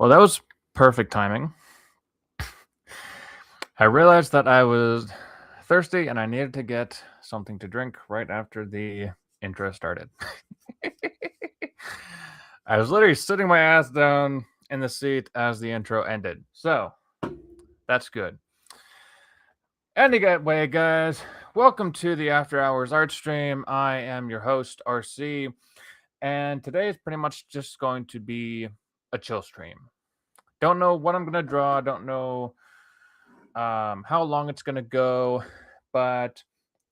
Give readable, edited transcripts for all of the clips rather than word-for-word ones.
Well, that was perfect timing. I realized that I was thirsty and I needed to get something to drink right after the intro started. I was literally sitting my ass down in the seat as the intro ended. So, that's good. Anyway, guys, welcome to the After Hours Art Stream. I am your host, RC, and today is pretty much just going to be a chill stream. Don't know what I'm gonna draw. Don't know how long it's gonna go, but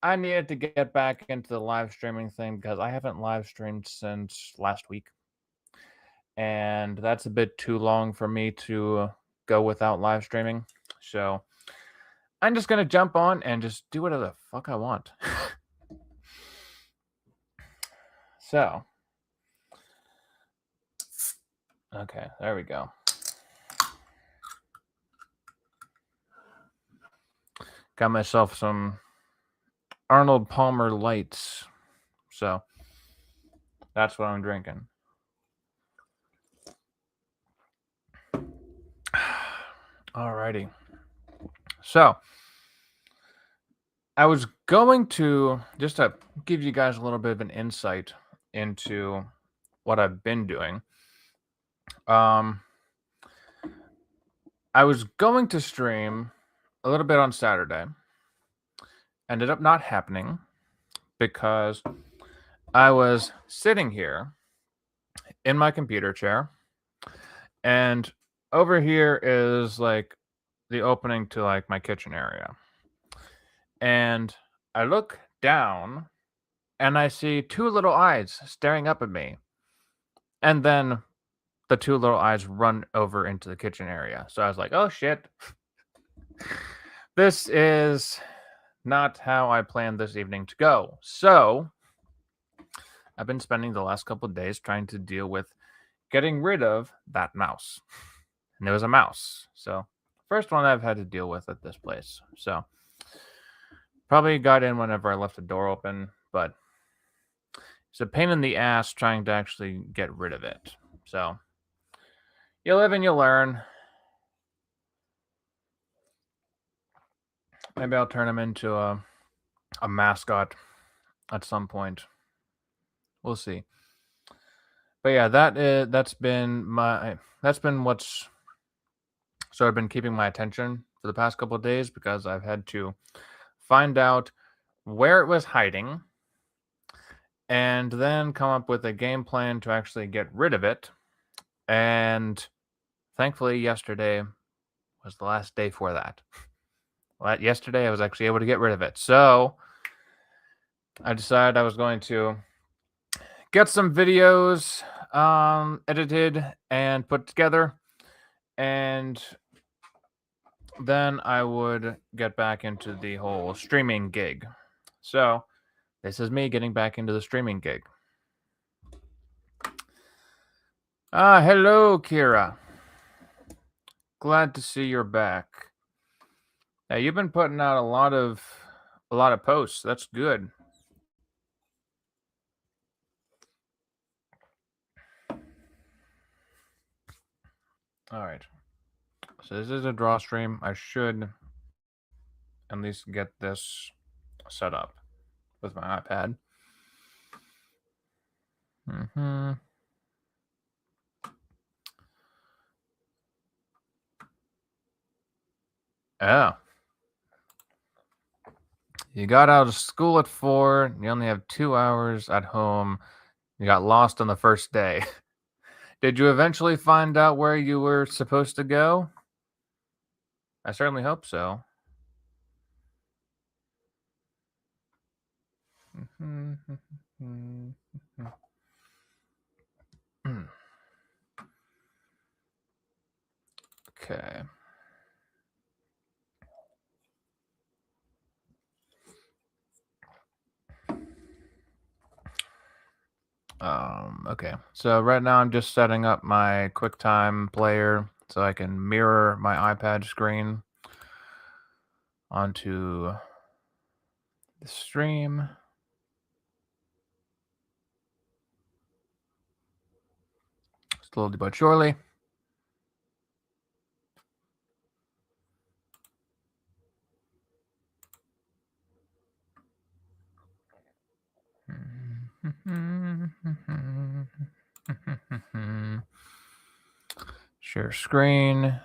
I needed to get back into the live streaming thing because I haven't live streamed since last week, and that's a bit too long for me to go without live streaming. So I'm just gonna jump on and just do whatever the fuck I want. So, okay, there we go. Got myself some Arnold Palmer Lights. So, that's what I'm drinking. Alrighty. So, I was going to just to give you guys a little bit of an insight into what I've been doing. I was going to stream a little bit on Saturday. Ended up not happening because I was sitting here in my computer chair, and over here is like the opening to like my kitchen area. And I look down and I see two little eyes staring up at me. And then the two little eyes run over into the kitchen area. So I was like, oh shit. This is not how I planned this evening to go. So I've been spending the last couple of days trying to deal with getting rid of that mouse. And there was a mouse. So first one I've had to deal with at this place. So probably got in whenever I left the door open, but it's a pain in the ass trying to actually get rid of it. So you live and you learn. Maybe I'll turn him into a mascot at some point. We'll see. But yeah, that's been what's sort of been keeping my attention for the past couple of days because I've had to find out where it was hiding and then come up with a game plan to actually get rid of it. And thankfully, yesterday was the last day for that. Well, yesterday, I was actually able to get rid of it. So I decided I was going to get some videos edited and put together, and then I would get back into the whole streaming gig. So this is me getting back into the streaming gig. Hello, Kira. Glad to see you're back. Now, you've been putting out a lot of posts. That's good. All right. So this is a draw stream. I should at least get this set up with my iPad. Oh. You got out of school at 4. You only have 2 hours at home. You got lost on the first day. Did you eventually find out where you were supposed to go? I certainly hope so. Okay. Okay. So right now I'm just setting up my QuickTime player so I can mirror my iPad screen onto the stream. Slowly but surely. Share screen.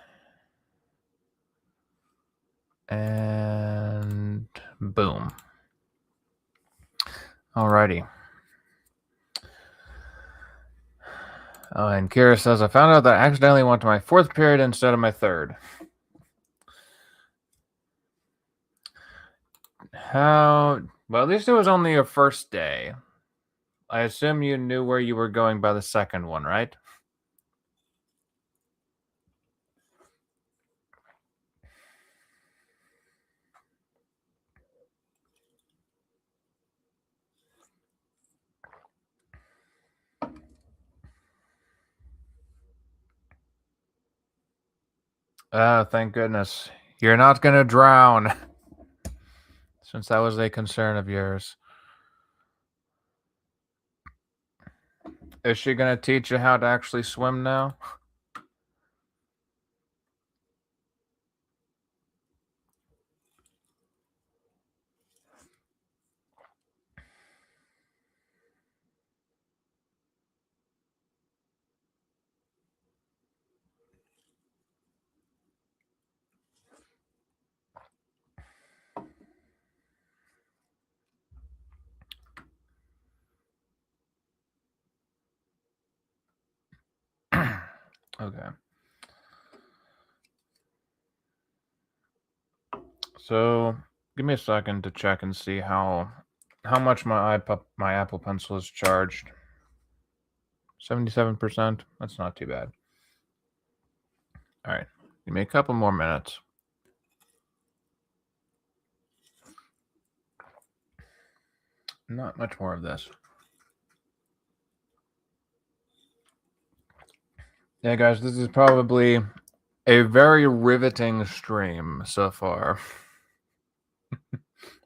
And boom. Alrighty. And Kira says, I found out that I accidentally went to my fourth period instead of my third. How? Well, at least it was only your first day. I assume you knew where you were going by the second one, right? Oh, thank goodness. You're not going to drown. Since that was a concern of yours. Is she going to teach you how to actually swim now? Okay. So, give me a second to check and see how much my Apple Pencil is charged. 77%. That's not too bad. All right. Give me a couple more minutes. Not much more of this. Yeah, guys, this is probably a very riveting stream so far.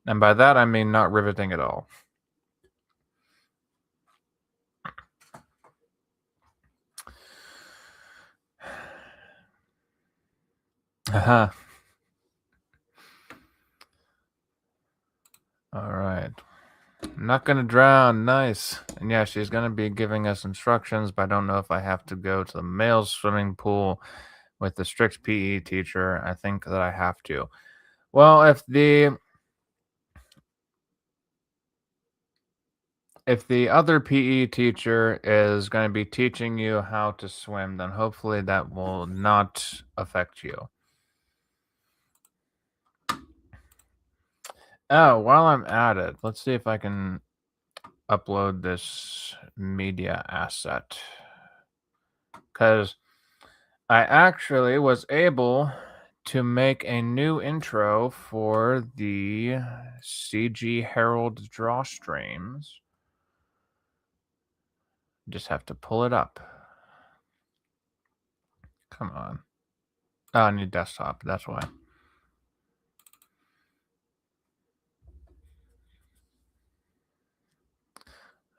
And by that, I mean not riveting at all. Haha. All right. I'm not going to drown. Nice. And yeah, she's going to be giving us instructions, but I don't know if I have to go to the male swimming pool with the strict PE teacher. I think that I have to. Well, if the other PE teacher is going to be teaching you how to swim, then hopefully that will not affect you. Oh, while I'm at it, let's see if I can upload this media asset. Because I actually was able to make a new intro for the CG Herald draw streams. Just have to pull it up. Come on. Oh, I need desktop. That's why.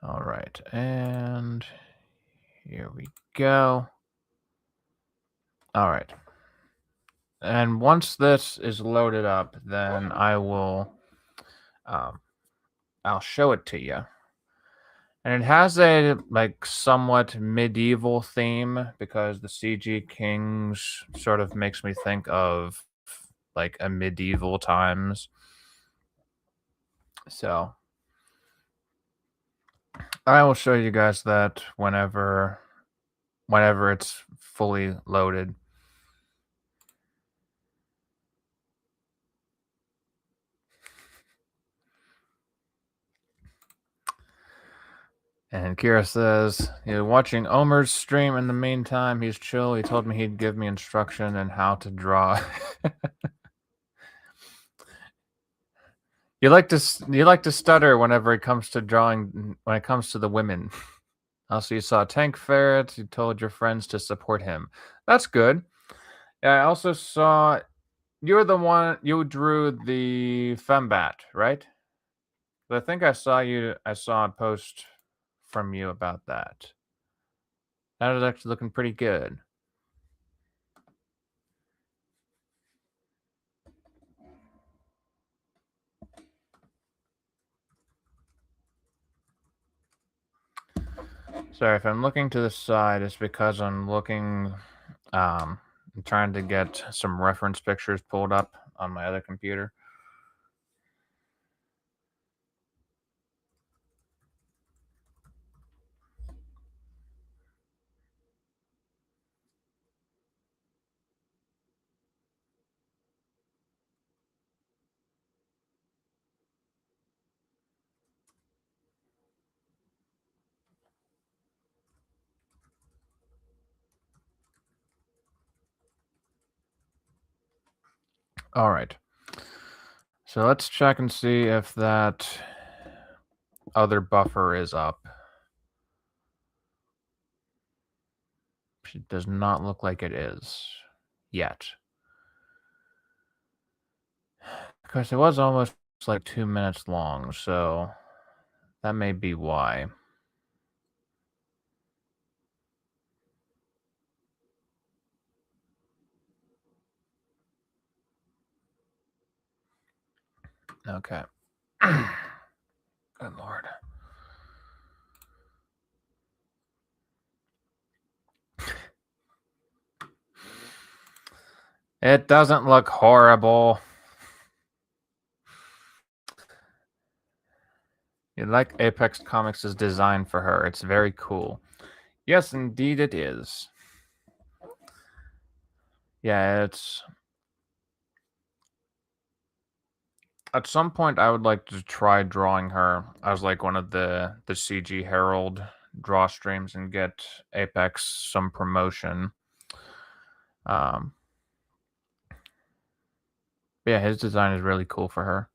All right. And here we go. All right. And once this is loaded up, then I will I'll show it to you. And it has a like somewhat medieval theme because the CG Kings sort of makes me think of like a medieval times. So I will show you guys that whenever it's fully loaded. And Kira says, you're watching Omer's stream in the meantime. He's chill. He told me he'd give me instruction on how to draw. You like to stutter whenever it comes to drawing. When it comes to the women. Also, you saw Tank Ferret. You told your friends to support him. That's good. Yeah, I also saw you're the one you drew the Fembat, right? I think I saw a post from you about that. That is actually looking pretty good. Sorry, if I'm looking to the side, it's because I'm trying to get some reference pictures pulled up on my other computer. All right. So let's check and see if that other buffer is up. It does not look like it is yet. Because it was almost like 2 minutes long, so that may be why. Okay. Good lord. It doesn't look horrible. You like Apex Comics' design for her. It's very cool. Yes, indeed it is. Yeah, it's... At some point, I would like to try drawing her as like one of the CG Herald draw streams and get Apex some promotion. Um, but yeah, his design is really cool for her.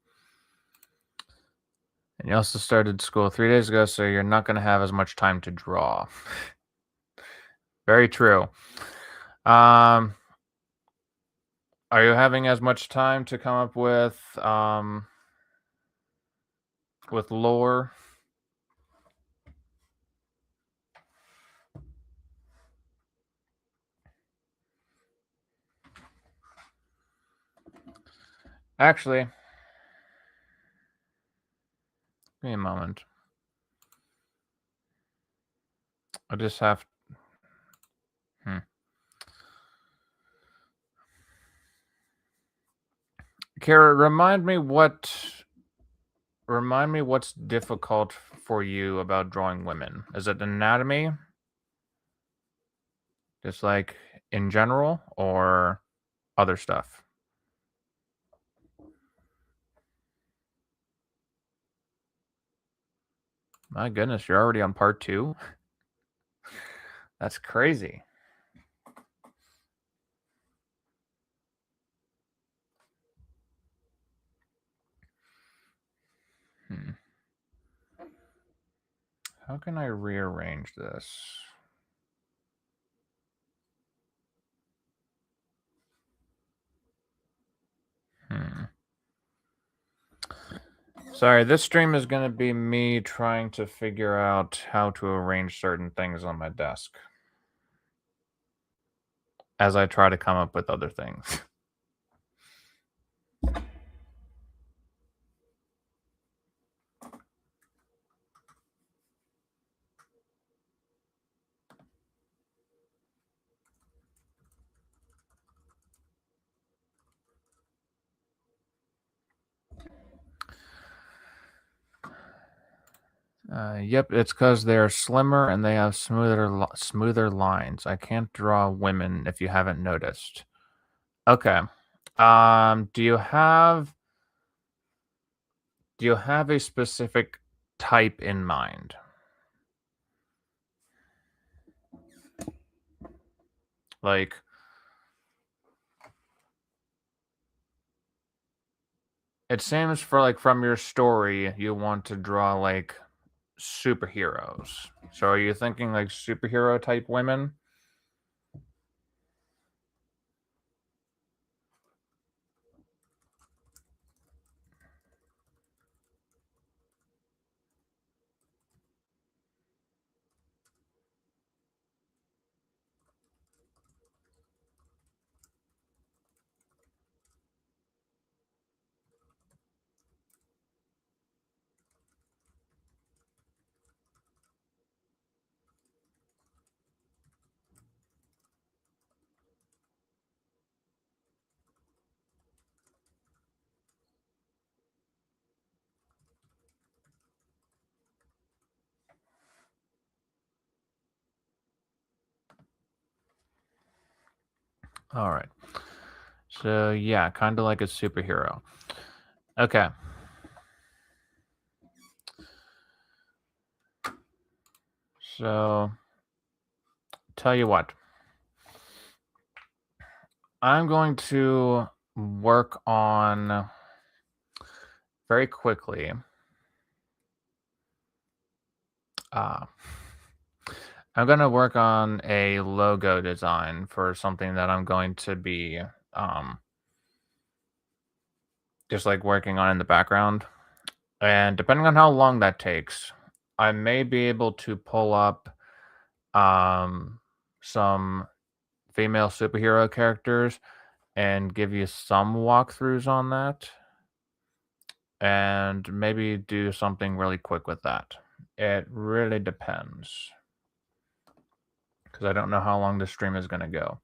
And you also started school 3 days ago, so you're not going to have as much time to draw. Very true. Are you having as much time to come up with lore? Actually, give me a moment. I just have... Kara, remind me what's difficult for you about drawing women. Is it anatomy? Just like in general, or other stuff? My goodness, you're already on part 2? That's crazy. How can I rearrange this? Sorry, this stream is going to be me trying to figure out how to arrange certain things on my desk as I try to come up with other things. Yep, it's because they're slimmer and they have smoother lines. I can't draw women if you haven't noticed. Okay. Do you have a specific type in mind? Like, it seems from your story, you want to draw like superheroes. So are you thinking like superhero type women? All right. So yeah, kind of like a superhero. Okay. So tell you what, I'm going to work on very quickly. Uh, I'm going to work on a logo design for something that I'm going to be um, just like working on in the background. And depending on how long that takes, I may be able to pull up um, some female superhero characters and give you some walkthroughs on that, and maybe do something really quick with that. It really depends because I don't know how long the stream is going to go.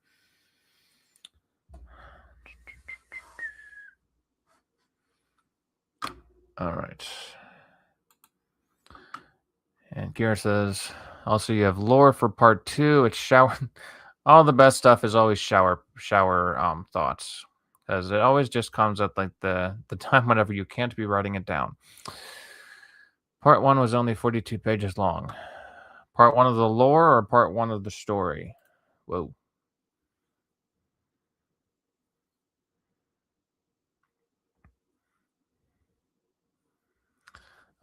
All right. And Kira says, also you have lore for part 2. It's shower. All the best stuff is always shower thoughts, because it always just comes at like the time whenever you can't be writing it down. Part 1 was only 42 pages long. Part 1 of the lore or part 1 of the story? Whoa.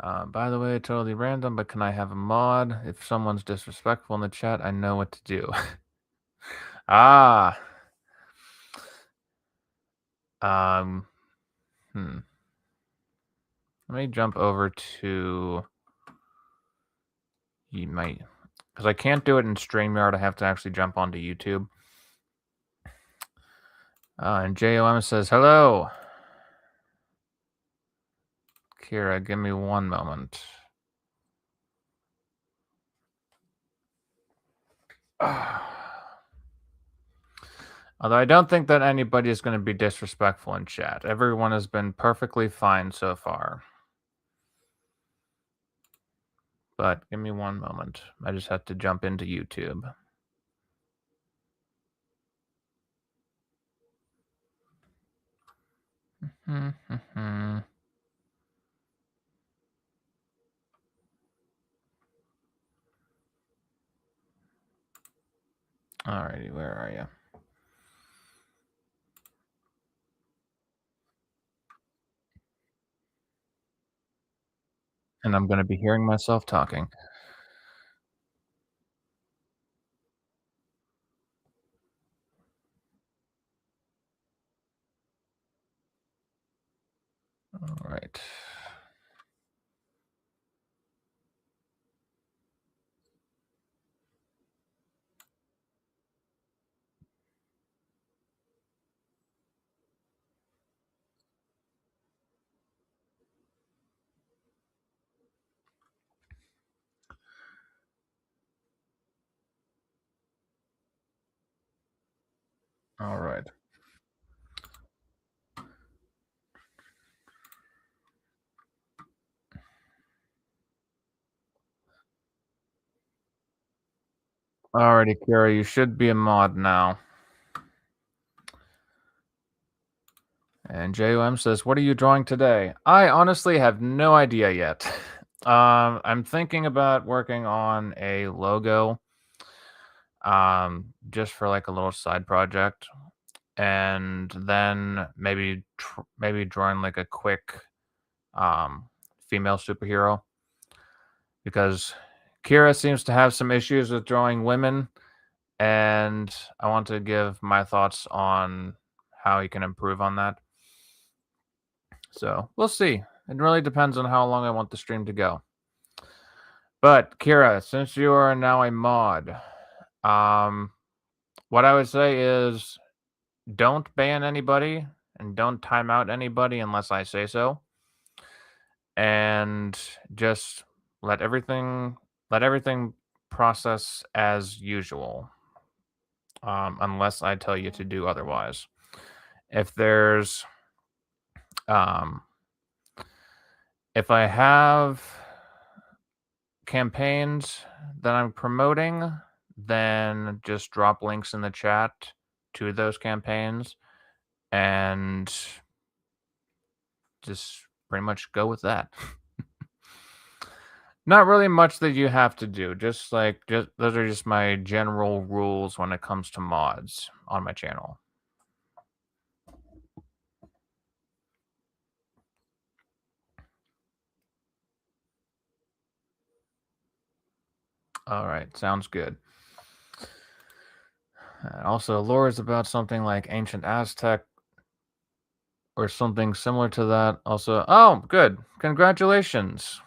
By the way, totally random, but can I have a mod? If someone's disrespectful in the chat, I know what to do. Ah. Um. Let me jump over to. You might, because I can't do it in StreamYard. I have to actually jump onto YouTube. And JOM says hello. Kira, give me one moment. Although I don't think that anybody is going to be disrespectful in chat. Everyone has been perfectly fine so far. But give me one moment. I just have to jump into YouTube. Alrighty, where are you? And I'm going to be hearing myself talking. All right. All right. Alrighty, Kira, you should be a mod now. And JOM says, what are you drawing today? I honestly have no idea yet. I'm thinking about working on a logo, just for like a little side project, and then maybe drawing like a quick female superhero, because Kira seems to have some issues with drawing women, and I want to give my thoughts on how he can improve on that. So we'll see. It really depends on how long I want the stream to go. But Kira, since you are now a mod, what I would say is don't ban anybody and don't time out anybody unless I say so. And just let everything process as usual. Unless I tell you to do otherwise. If there's if I have campaigns that I'm promoting, then just drop links in the chat to those campaigns and just pretty much go with that. Not really much that you have to do. Just those are just my general rules when it comes to mods on my channel. All right, sounds good. Also, lore is about something like ancient Aztec or something similar to that. Also, oh, good. Congratulations.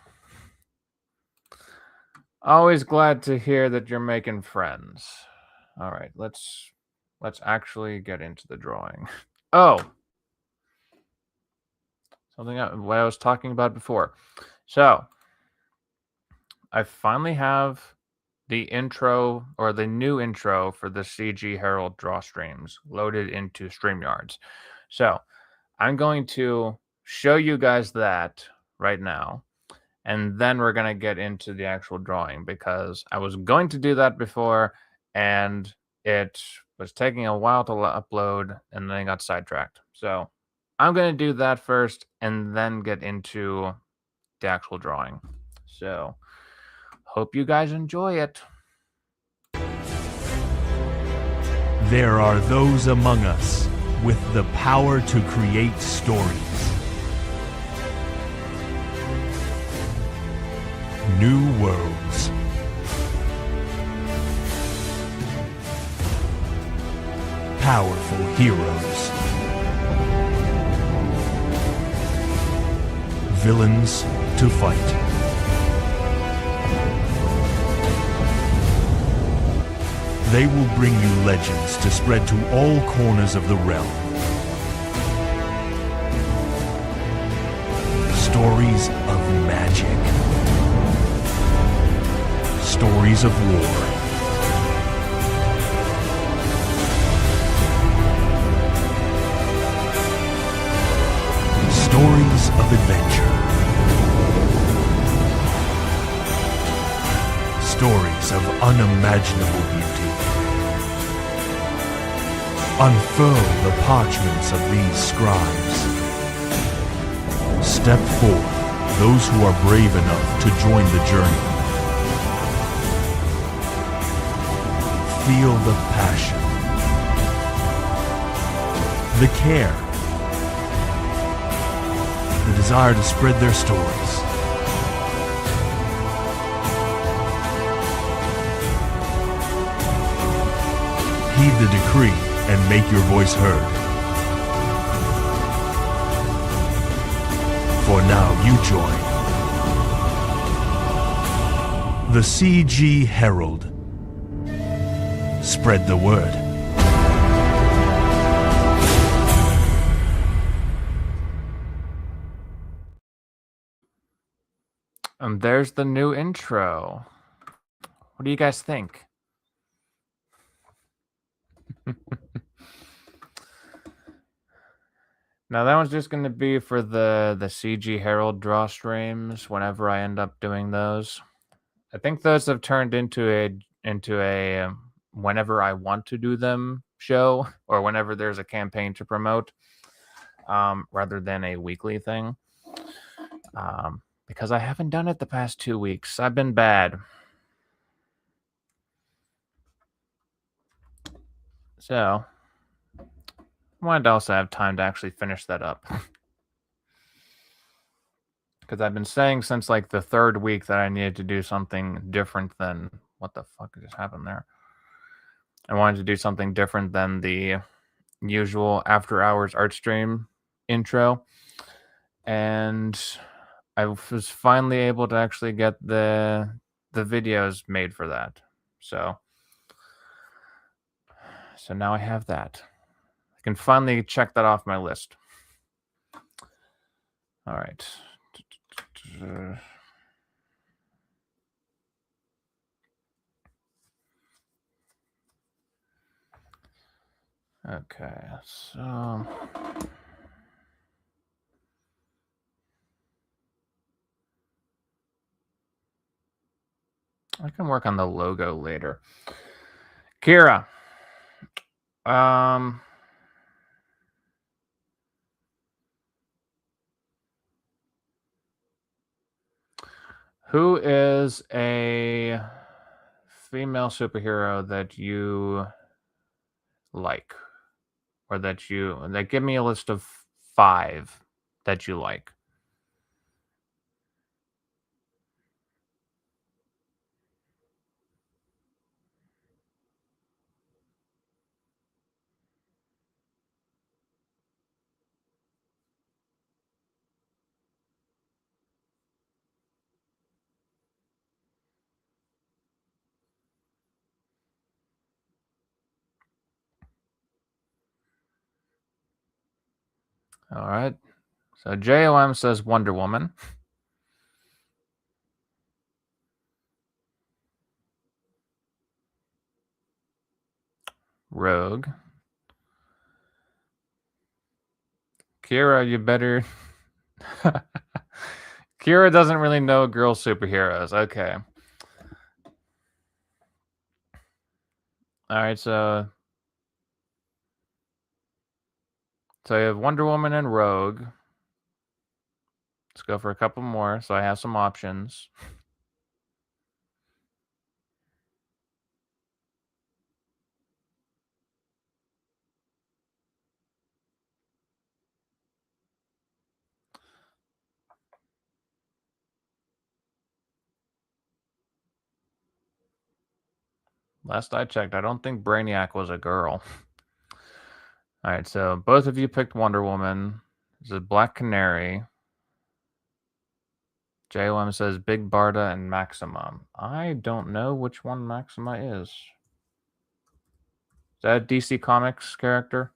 Always glad to hear that you're making friends. All right, let's actually get into the drawing. Oh, something what I was talking about before. So, I finally have the intro or the new intro for the CG Herald draw streams loaded into StreamYards. So, I'm going to show you guys that right now. And then we're going to get into the actual drawing because I was going to do that before and it was taking a while to upload and then I got sidetracked. So I'm going to do that first and then get into the actual drawing. So hope you guys enjoy it. There are those among us with the power to create stories. New worlds. Powerful heroes. Villains to fight. They will bring you legends to spread to all corners of the realm. Stories of magic. Stories of war. Stories of adventure. Stories of unimaginable beauty. Unfurl the parchments of these scribes. Step forth, those who are brave enough to join the journey. Feel the passion, the care, the desire to spread their stories. Heed the decree and make your voice heard. For now you join the CG Herald. Spread the word. And there's the new intro. What do you guys think? Now that one's just going to be for the CG Herald draw streams whenever I end up doing those. I think those have turned into a whenever I want to do them show or whenever there's a campaign to promote, rather than a weekly thing. Because I haven't done it the past 2 weeks. I've been bad. So I wanted to also have time to actually finish that up. Because I've been saying since like the 3rd week that I needed to do something different than what the fuck just happened there. I wanted to do something different than the usual after hours art stream intro. And I was finally able to actually get the videos made for that. So now I have that. I can finally check that off my list. All right. Okay, so I can work on the logo later. Kira, Um, who is a female superhero that you like, or that give me a list of 5 that you like? All right. So JOM says Wonder Woman. Rogue. Kira, you better. Kira doesn't really know girl superheroes. Okay. All right. So you have Wonder Woman and Rogue. Let's go for a couple more. So I have some options. Last I checked, I don't think Brainiac was a girl. All right, so both of you picked Wonder Woman. This is Black Canary. JOM says Big Barda and Maxima. I don't know which one Maxima is. Is that a DC Comics character?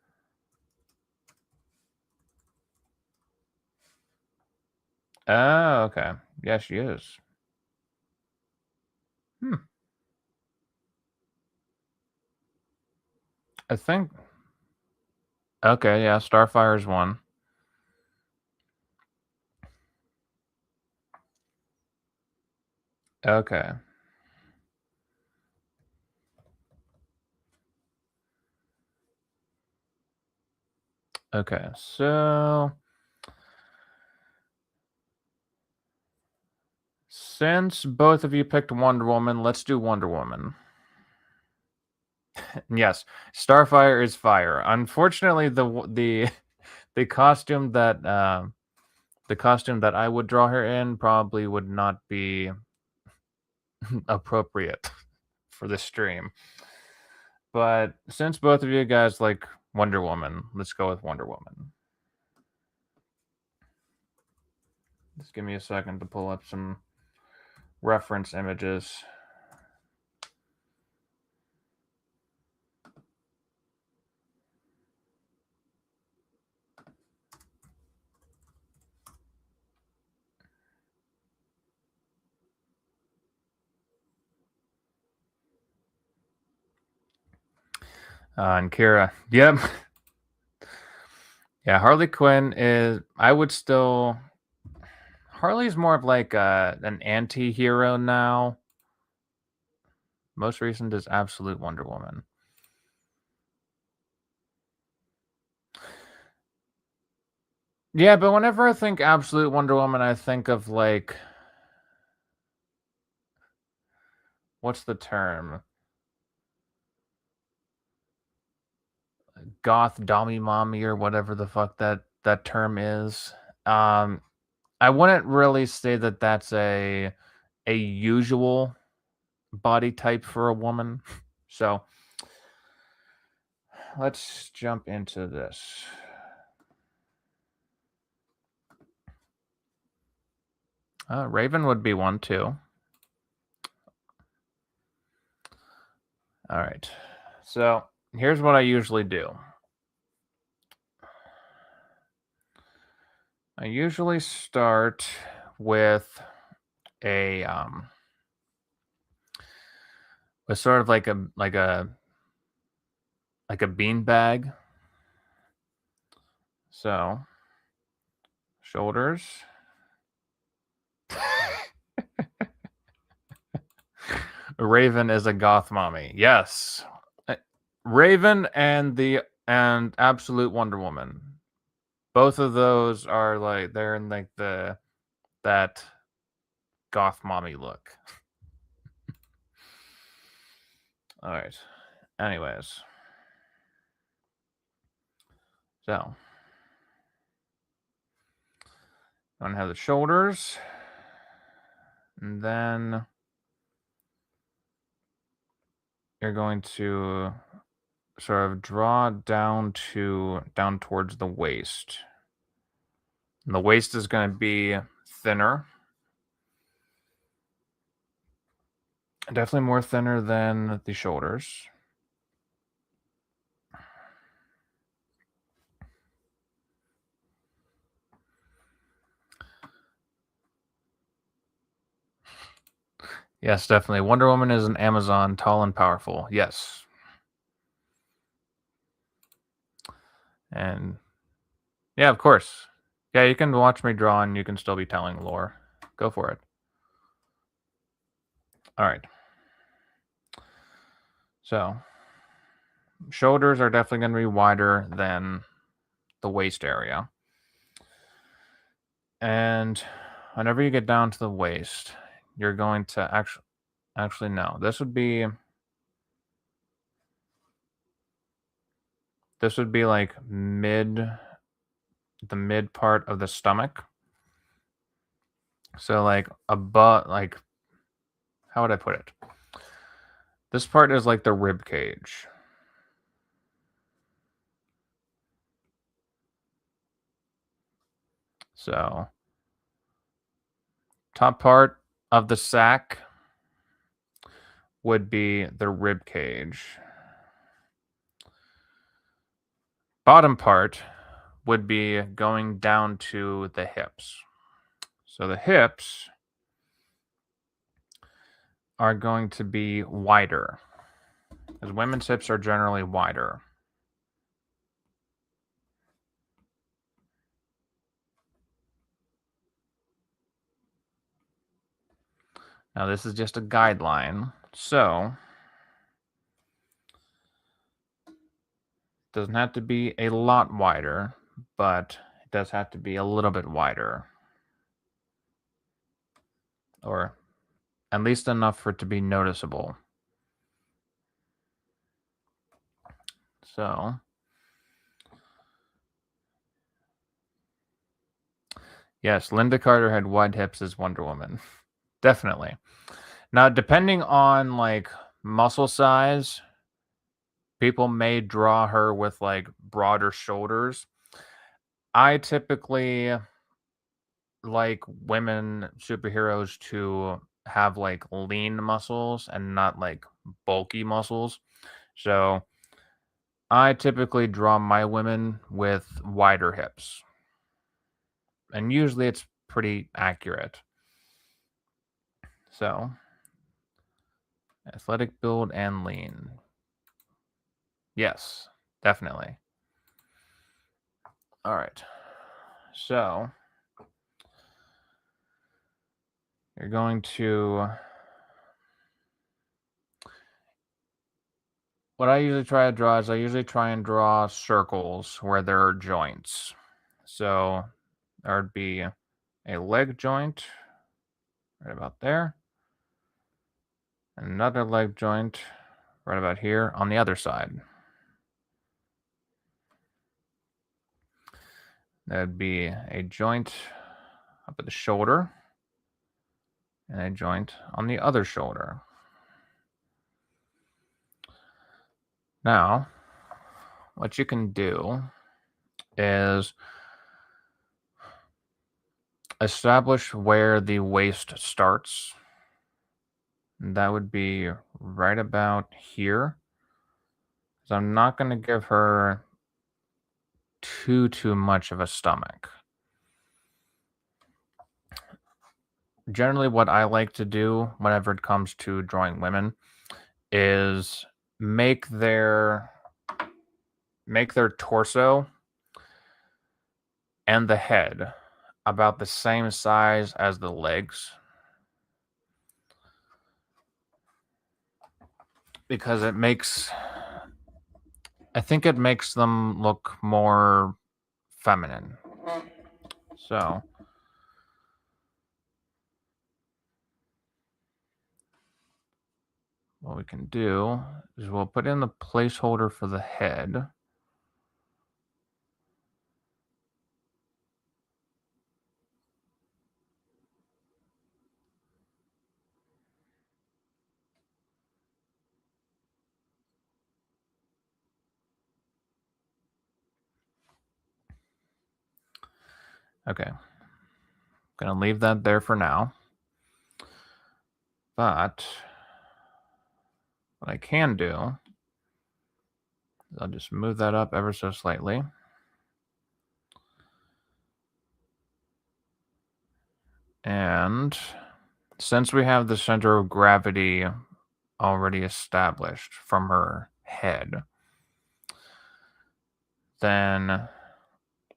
Oh, okay. Yeah, she is. I think. Okay, yeah, Starfire's one. Okay. Okay, so since both of you picked Wonder Woman, let's do Wonder Woman. Yes, Starfire is fire. Unfortunately, the costume that I would draw her in probably would not be appropriate for the stream. But since both of you guys like Wonder Woman, let's go with Wonder Woman. Just give me a second to pull up some reference images. And Kira, yep. Yeah, Harley Quinn is. I would still. Harley's more of like an anti-hero now. Most recent is Absolute Wonder Woman. Yeah, but whenever I think Absolute Wonder Woman, I think of like, what's the term? Goth Dommy Mommy or whatever the fuck that term is. I wouldn't really say that that's a usual body type for a woman. So let's jump into this. Raven would be one too. All right. So here's what I usually do. I usually start with a with sort of like a bean bag. So shoulders. Raven is a goth mommy. Yes. Raven and Absolute Wonder Woman. Both of those are like they're in like that goth mommy look. All right. Anyways. So. Don't have the shoulders. And then you're going to sort of draw down towards the waist. And the waist is going to be thinner. Definitely more thinner than the shoulders. Yes, definitely. Wonder Woman is an Amazon, tall and powerful. Yes. And yeah, of course. Yeah, you can watch me draw and you can still be telling lore. Go for it. All right. So, shoulders are definitely going to be wider than the waist area. And whenever you get down to the waist, you're going to actually no. This would be like the mid part of the stomach. So like above, like, how would I put it? This part is like the rib cage. So top part of the sack would be the rib cage. Bottom part would be going down to the hips. So the hips are going to be wider, because women's hips are generally wider. Now this is just a guideline, so it doesn't have to be a lot wider, but it does have to be a little bit wider. Or at least enough for it to be noticeable. So yes, Linda Carter had wide hips as Wonder Woman. Definitely. Now, depending on like muscle size, people may draw her with like broader shoulders. I typically like women superheroes to have like lean muscles and not like bulky muscles. So I typically draw my women with wider hips. And usually it's pretty accurate. So athletic build and lean. Yes, definitely. All right. So you're going to, what I usually try to draw is I usually try and draw circles where there are joints. So there would be a leg joint right about there, another leg joint right about here on the other side. That'd be a joint up at the shoulder and a joint on the other shoulder. Now, what you can do is establish where the waist starts. That would be right about here. So I'm not going to give her too much of a stomach. Generally, what I like to do whenever it comes to drawing women is make their torso and the head about the same size as the legs, because it makes I think it makes them look more feminine. So what we can do is we'll put in the placeholder for the head. Okay. Gonna leave that there for now. But what I can do is I'll just move that up ever so slightly. And since we have the center of gravity already established from her head, then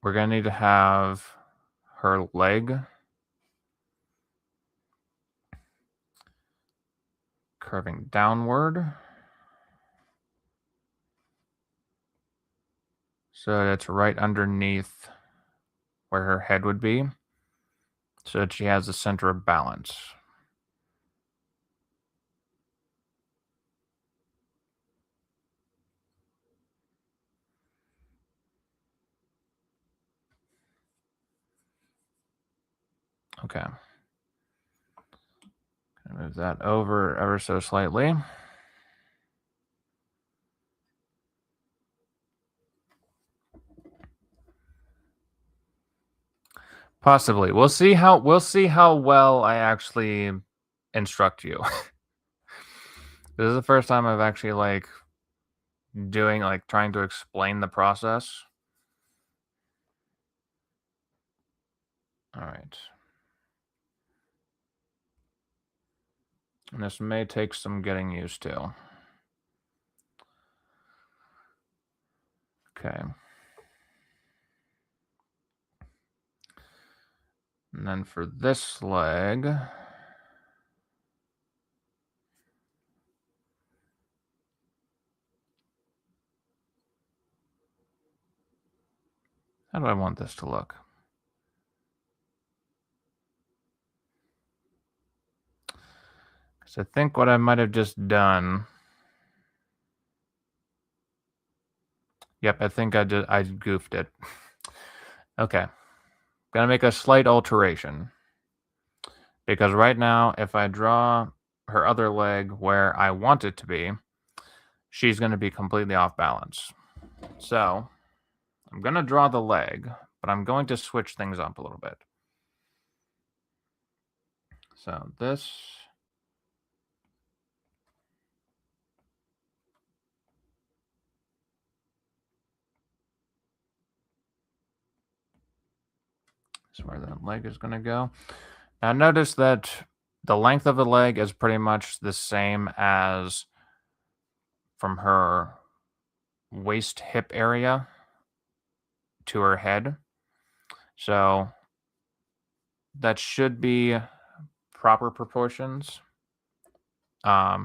we're going to need to have her leg curving downward. So that's right underneath where her head would be, so that she has the center of balance. Okay. Move that over ever so slightly. Possibly. We'll see how well I actually instruct you. This is the first time I've actually trying to explain the process. All right. And this may take some getting used to. Okay. And then for this leg, how do I want this to look? Because I think what I might have just done. Yep, I think I goofed it. Okay. Gonna make a slight alteration. Because right now, if I draw her other leg where I want it to be, she's going to be completely off balance. So I'm going to draw the leg, but I'm going to switch things up a little bit. So this is where the leg is going to go. Now notice that the length of the leg is pretty much the same as from her waist hip area to her head. So that should be proper proportions. At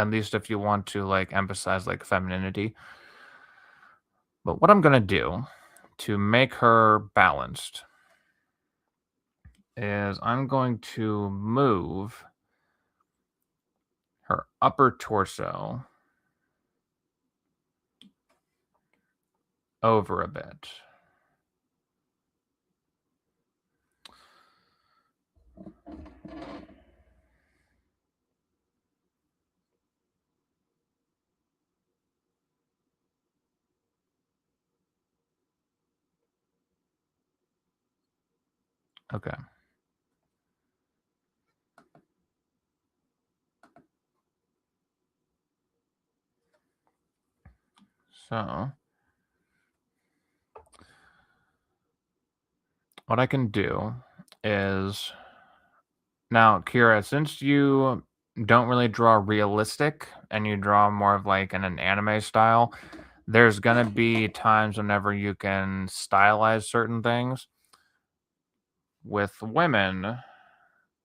least if you want to emphasize femininity. But what I'm going to do to make her balanced is I'm going to move her upper torso over a bit. Okay. So what I can do is now, Kira, since you don't really draw realistic and you draw more of in an anime style, there's going to be times whenever you can stylize certain things. With women,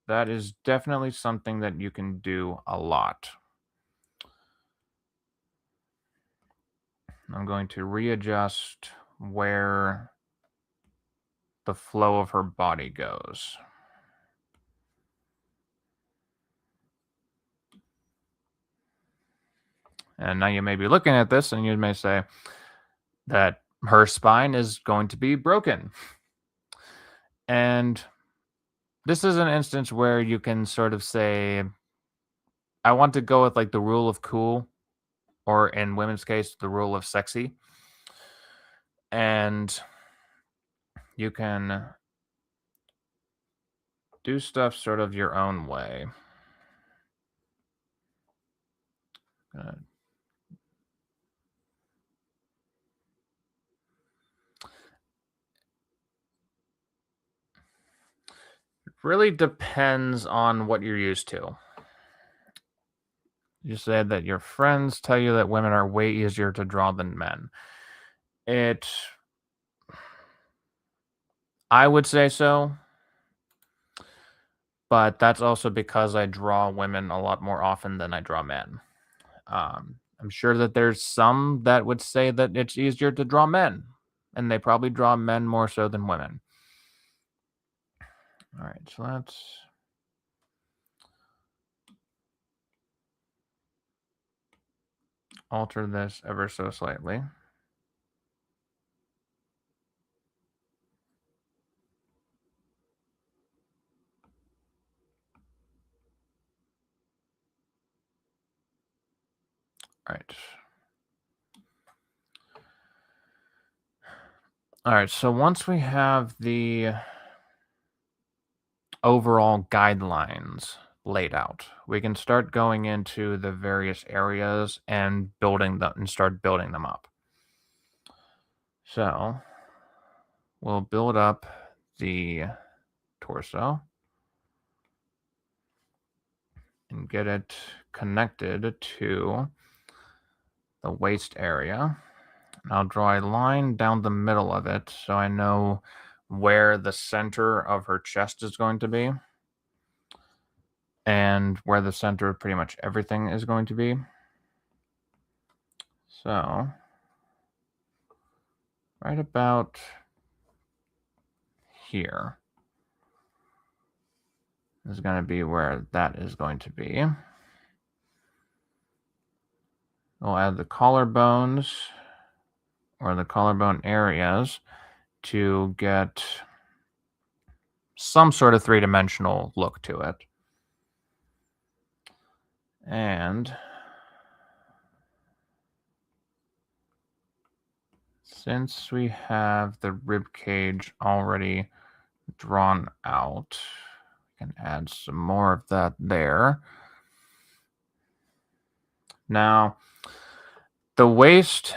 that is definitely something that you can do a lot. I'm going to readjust where the flow of her body goes. And now you may be looking at this and you may say that her spine is going to be broken. And this is an instance where you can sort of say, I want to go with like the rule of cool, or in women's case, the rule of sexy. And you can do stuff sort of your own way. It really depends on what you're used to. You said that your friends tell you that women are way easier to draw than men. I would say so, but that's also because I draw women a lot more often than I draw men. I'm sure that there's some that would say that it's easier to draw men, and they probably draw men more so than women. All right, so let's alter this ever so slightly. All right. All right, so once we have the overall guidelines laid out, we can start going into the various areas and start building them up. So we'll build up the torso and get it connected to the waist area. And I'll draw a line down the middle of it so I know where the center of her chest is going to be and where the center of pretty much everything is going to be. So right about here is going to be where that is going to be. We'll add the collarbones or the collarbone areas to get some sort of three-dimensional look to it. And since we have the rib cage already drawn out, we can add some more of that there. Now, the waist,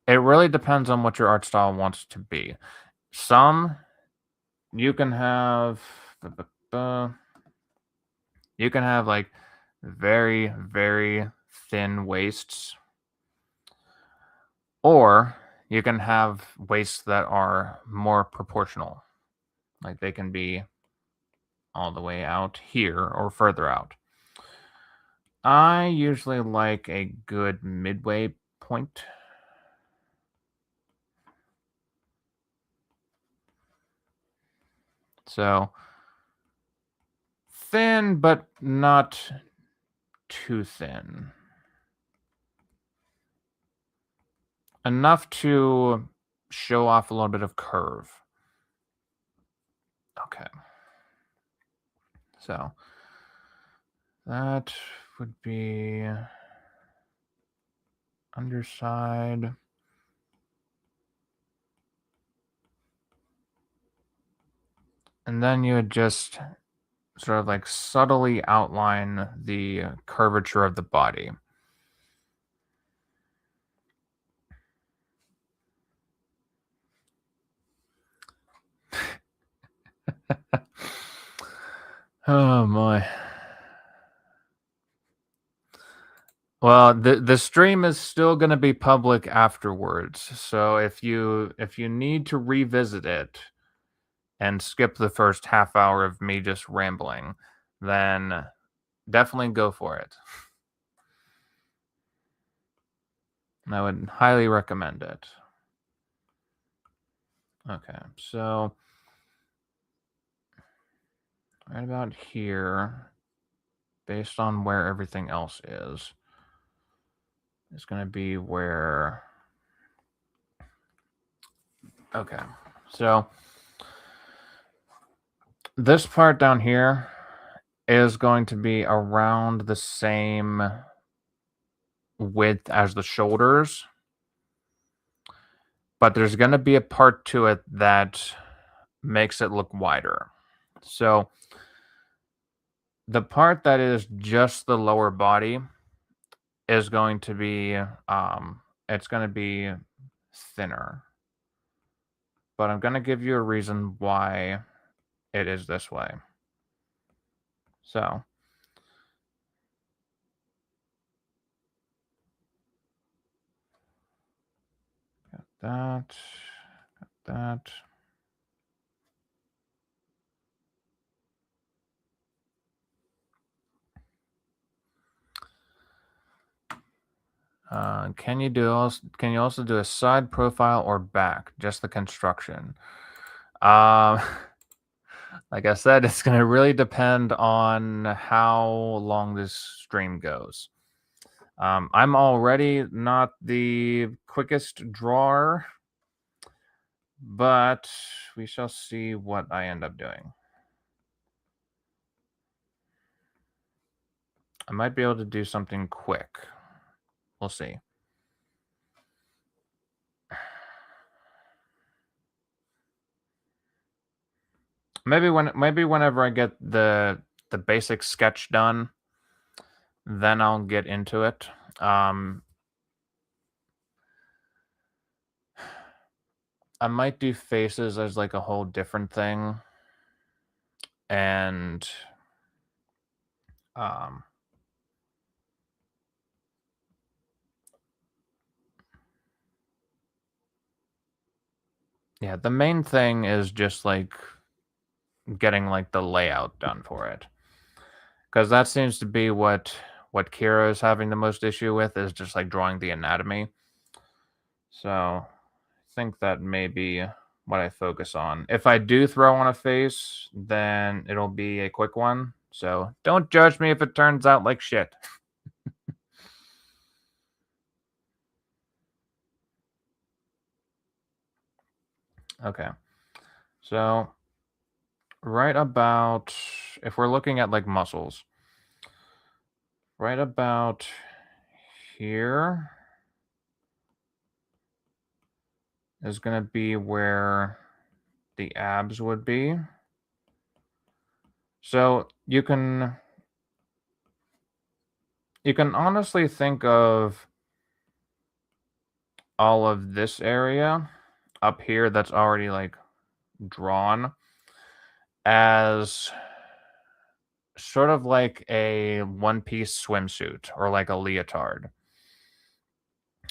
it really depends on what your art style wants to be. Some you can have like very, very thin waists, or you can have waists that are more proportional. Like they can be all the way out here or further out. I usually like a good midway point. So thin, but not too thin. Enough to show off a little bit of curve. Okay. So that would be underside. And then you would just sort of like subtly outline the curvature of the body. Oh my. Well, the stream is still going to be public afterwards. So if you need to revisit it and skip the first half hour of me just rambling, then definitely go for it. I would highly recommend it. Okay, so right about here, based on where everything else is going to be where... Okay, so this part down here is going to be around the same width as the shoulders, but there's going to be a part to it that makes it look wider. So the part that is just the lower body is going to be it's going to be thinner, but I'm going to give you a reason why it is this way. So got that. Can you also do a side profile or back? Just the construction. Like I said, it's going to really depend on how long this stream goes. I'm already not the quickest drawer, but we shall see what I end up doing. I might be able to do something quick. We'll see. Maybe whenever I get the basic sketch done, then I'll get into it. I might do faces as like a whole different thing, and yeah, the main thing is just like getting like the layout done for it, because that seems to be what Kira is having the most issue with, is just like drawing the anatomy. So I think that may be what I focus on. If I do throw on a face, then it'll be a quick one. So don't judge me if it turns out like shit. Okay. So right about, if we're looking at like muscles, right about here is going to be where the abs would be. So you can honestly think of all of this area up here that's already like drawn as sort of like a one-piece swimsuit or like a leotard.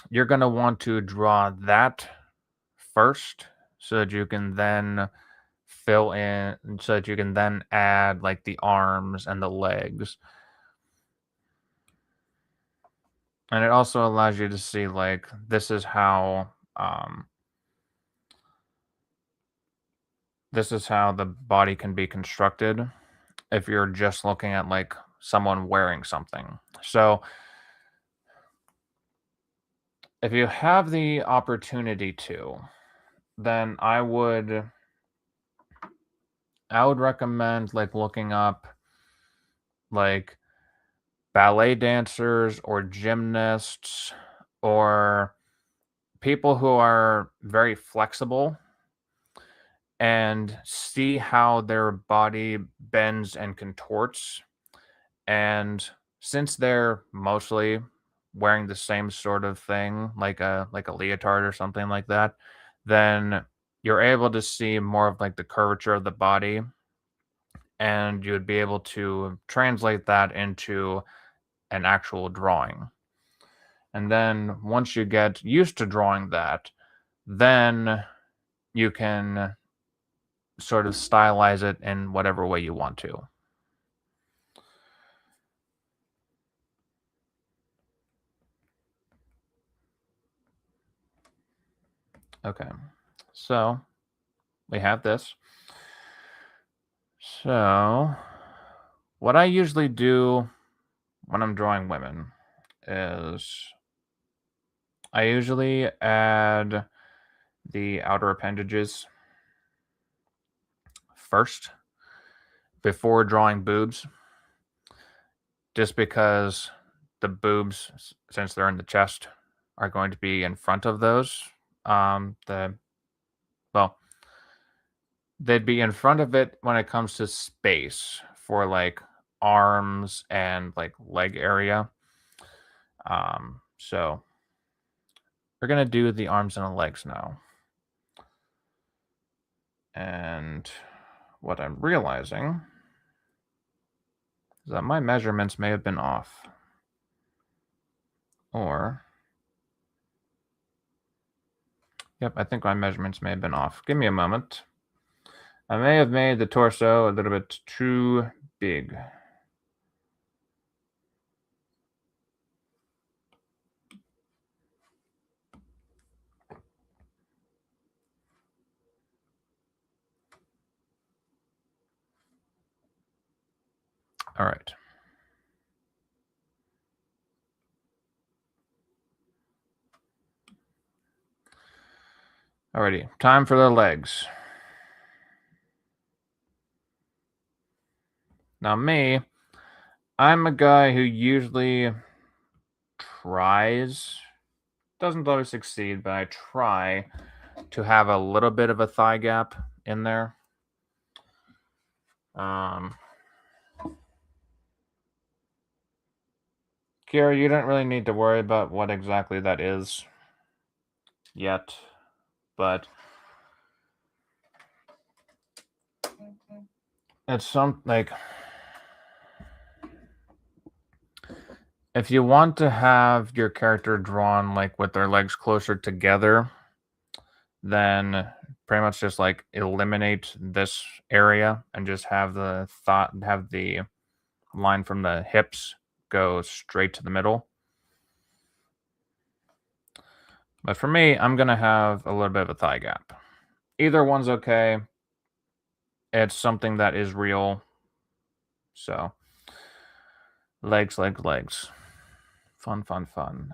You're going to want to draw that first so that you can then fill in, so that you can then add like the arms and the legs. And it also allows you to see like this is how the body can be constructed if you're just looking at like someone wearing something. So if you have the opportunity to, then I would recommend like looking up like ballet dancers or gymnasts or people who are very flexible, and see how their body bends and contorts. And since they're mostly wearing the same sort of thing, like a leotard or something like that, then you're able to see more of like the curvature of the body, and you'd be able to translate that into an actual drawing. And then once you get used to drawing that, then you can sort of stylize it in whatever way you want to. Okay, so we have this. So what I usually do when I'm drawing women is I usually add the outer appendages first before drawing boobs, just because the boobs, since they're in the chest, are going to be in front of those. Well, they'd be in front of it when it comes to space for like arms and like leg area. So we're gonna do the arms and the legs now. And what I'm realizing is that my measurements may have been off. Or, yep, I think my measurements may have been off. Give me a moment. I may have made the torso a little bit too big. All right. Alrighty, time for the legs. Now me, I'm a guy who usually tries, doesn't always succeed, but I try to have a little bit of a thigh gap in there. Kira, you don't really need to worry about what exactly that is yet, but it's some like if you want to have your character drawn like with their legs closer together, then pretty much just like eliminate this area and just have the line from the hips go straight to the middle. But for me, I'm going to have a little bit of a thigh gap. Either one's okay. It's something that is real. So, legs, legs, legs. Fun, fun, fun.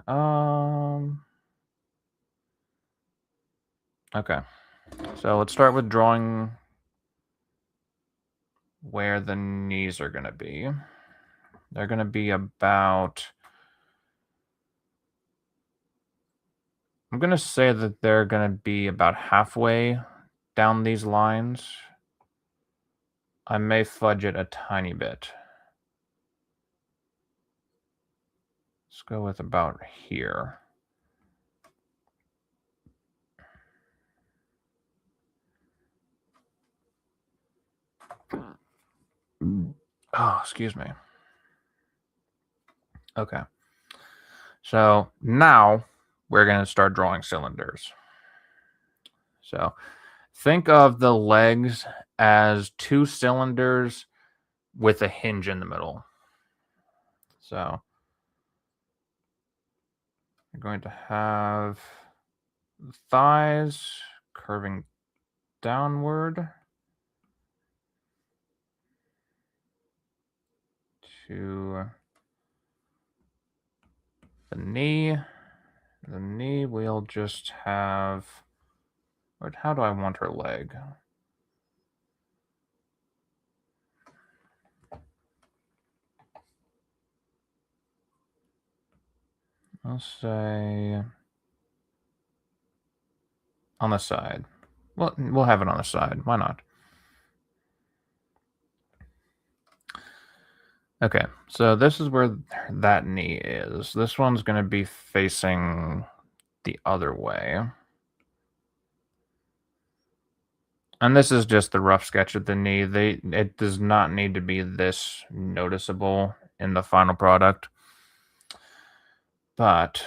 Okay. So let's start with drawing where the knees are going to be. They're going to be about... I'm going to say that they're going to be about halfway down these lines. I may fudge it a tiny bit. Let's go with about here. Oh, excuse me. Okay. So now we're going to start drawing cylinders. So think of the legs as two cylinders with a hinge in the middle. So you're going to have thighs curving downward to the knee. The knee we'll just have... How do I want her leg? I'll say on the side. Well, we'll have it on the side. Why not? Okay, so this is where that knee is. This one's going to be facing the other way. And this is just the rough sketch of the knee. It does not need to be this noticeable in the final product. But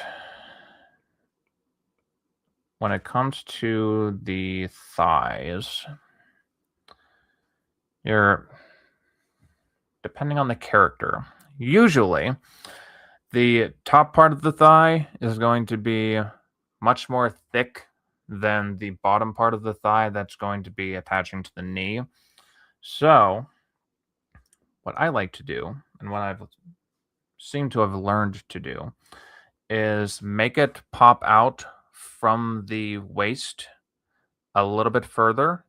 when it comes to the thighs, depending on the character, usually the top part of the thigh is going to be much more thick than the bottom part of the thigh that's going to be attaching to the knee. So, what I like to do, and what I've seemed to have learned to do, is make it pop out from the waist a little bit further.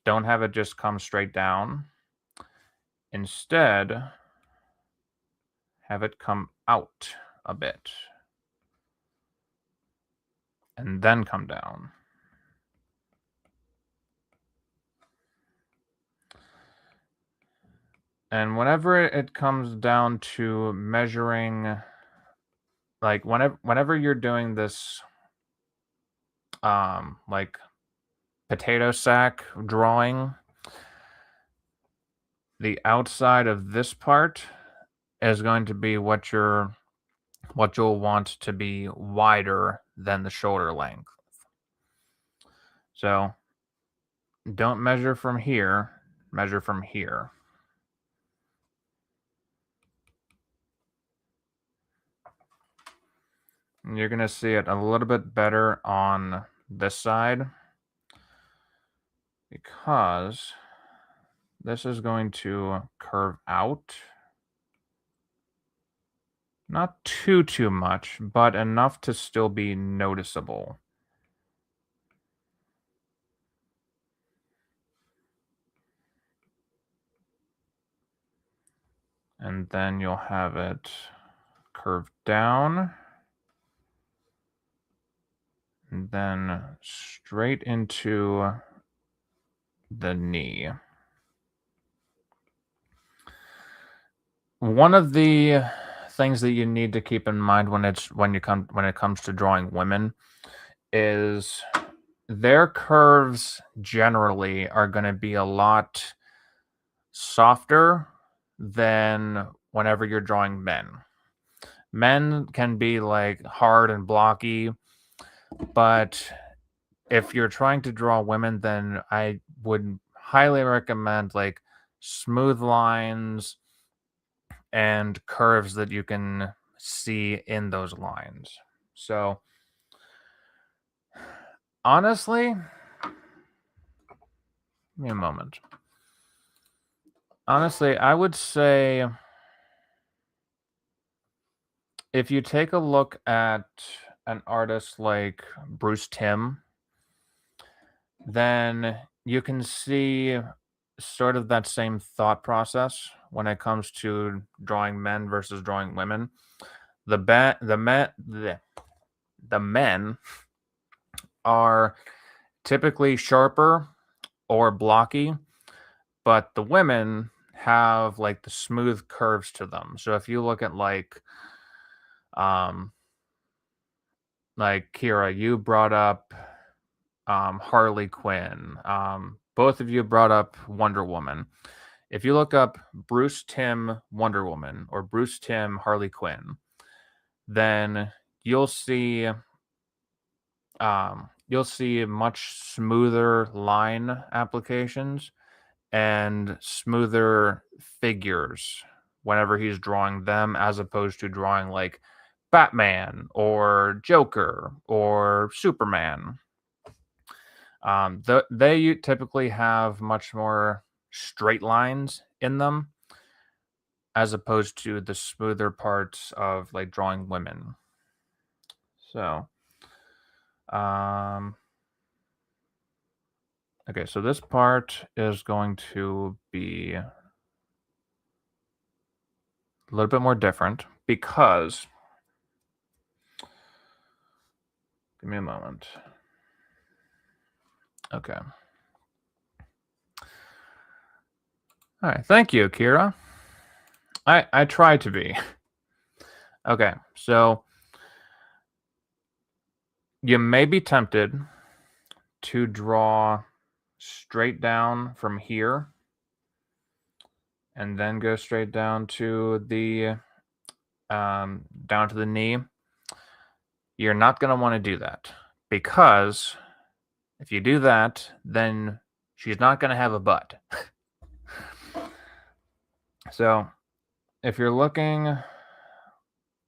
Don't have it just come straight down. Instead, have it come out a bit and then come down. And whenever it comes down to measuring, like whenever you're doing this like potato sack drawing, the outside of this part is going to be what you'll want to be wider than the shoulder length. So don't measure from here, measure from here. And you're going to see it a little bit better on this side because this is going to curve out. Not too much, but enough to still be noticeable. And then you'll have it curve down. And then straight into the knee. One of the things that you need to keep in mind when it comes to drawing women is their curves generally are going to be a lot softer than whenever you're drawing men. Men can be like hard and blocky, but if you're trying to draw women, then I would highly recommend like smooth lines and curves that you can see in those lines. So honestly, give me a moment. Honestly, I would say if you take a look at an artist like Bruce Timm, then you can see sort of that same thought process when it comes to drawing men versus drawing women. The men are typically sharper or blocky, but the women have like the smooth curves to them. So if you look at like Kira, you brought up Harley Quinn. Both of you brought up Wonder Woman. If you look up Bruce Timm Wonder Woman or Bruce Timm Harley Quinn, then you'll see much smoother line applications and smoother figures whenever he's drawing them, as opposed to drawing like Batman or Joker or Superman. They typically have much more straight lines in them, as opposed to the smoother parts of like drawing women. So, okay, so this part is going to be a little bit more different because, give me a moment. Okay. All right, thank you, Kira. I try to be. Okay, so you may be tempted to draw straight down from here and then go straight down to the knee. You're not going to want to do that, because if you do that, then she's not going to have a butt. So if you're looking,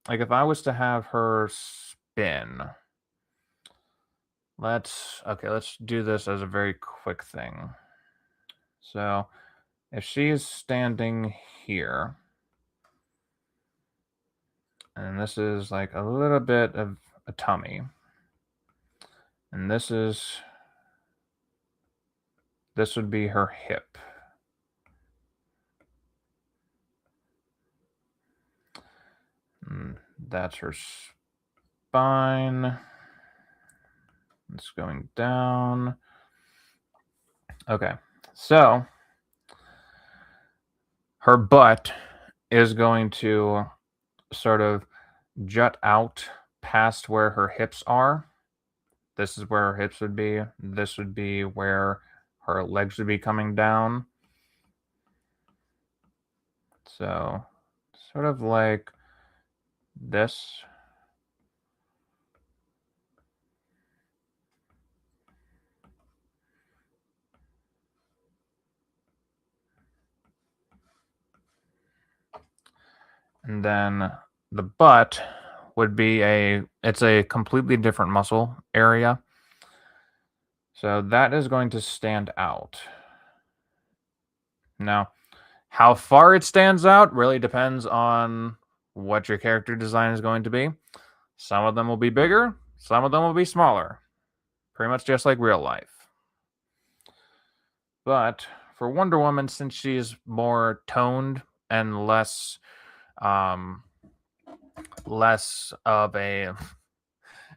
like if I was to have her spin, let's do this as a very quick thing. So if she's standing here, and this is like a little bit of a tummy, and this would be her hip. And that's her spine. It's going down. Okay, so her butt is going to sort of jut out past where her hips are. This is where her hips would be. This would be where her legs would be coming down. So, sort of like this. And then the butt would be it's a completely different muscle area. So that is going to stand out. Now, how far it stands out really depends on what your character design is going to be. Some of them will be bigger, some of them will be smaller. Pretty much just like real life. But for Wonder Woman, since she's more toned and less of a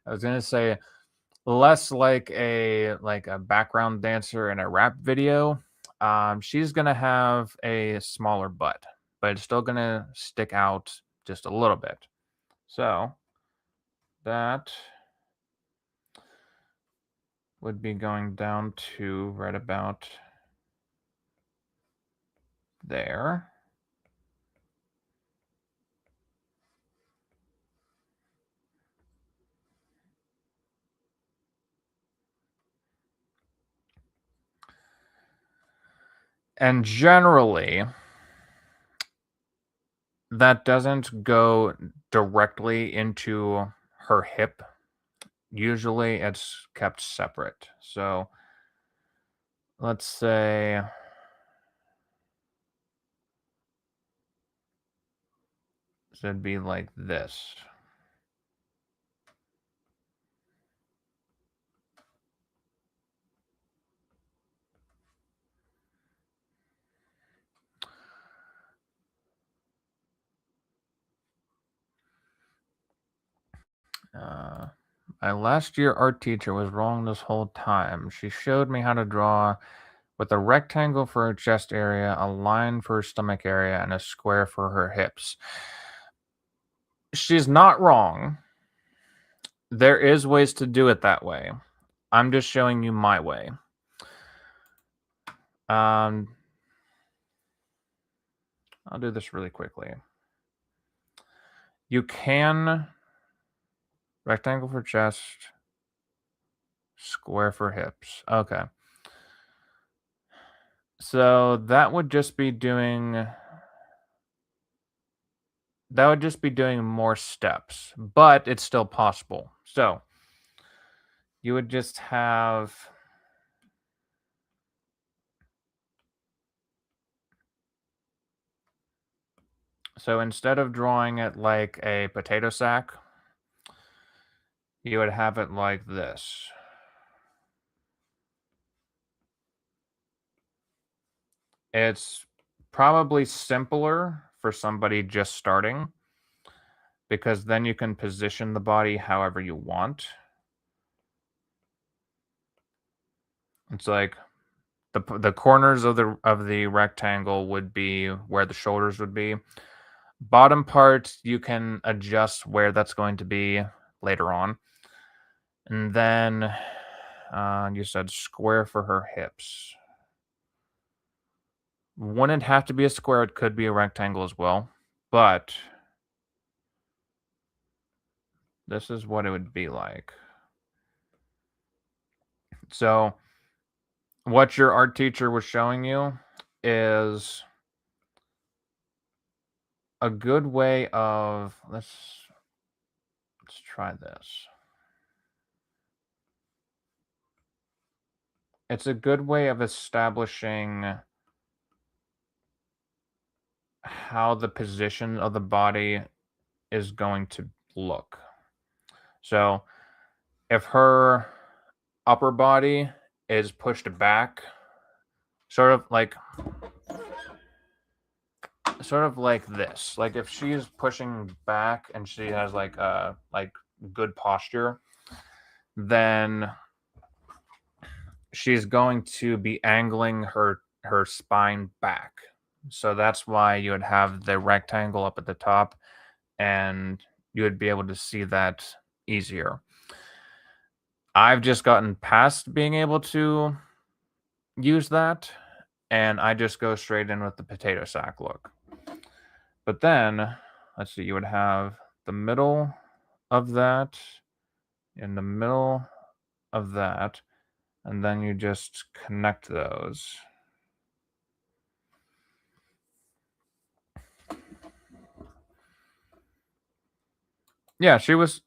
I was gonna say less like a background dancer in a rap video. She's gonna have a smaller butt, but it's still gonna stick out just a little bit. So that would be going down to right about there. And generally, that doesn't go directly into her hip. Usually it's kept separate. So let's say it'd be like this. My last year art teacher was wrong this whole time. She showed me how to draw with a rectangle for her chest area, a line for her stomach area, and a square for her hips. She's not wrong. There is ways to do it that way. I'm just showing you my way. I'll do this really quickly. You can rectangle for chest, square for hips. Okay. So that would just be doing more steps, but it's still possible. So you would just have so instead of drawing it like a potato sack, you would have it like this. It's probably simpler for somebody just starting because then you can position the body however you want. It's like the corners of the rectangle would be where the shoulders would be. Bottom part, you can adjust where that's going to be later on. And then you said square for her hips. Wouldn't have to be a square, it could be a rectangle as well. But this is what it would be like. So what your art teacher was showing you is a good way of let's try this. it's a good way of establishing how the position of the body is going to look. So if her upper body is pushed back, sort of like this, like if she's pushing back and she has like good posture, then she's going to be angling her spine back. So that's why you would have the rectangle up at the top, and you would be able to see that easier. I've just gotten past being able to use that, and I just go straight in with the potato sack look. But then, let's see, you would have the middle of that, in the middle of that, and then you just connect those. Yeah, she was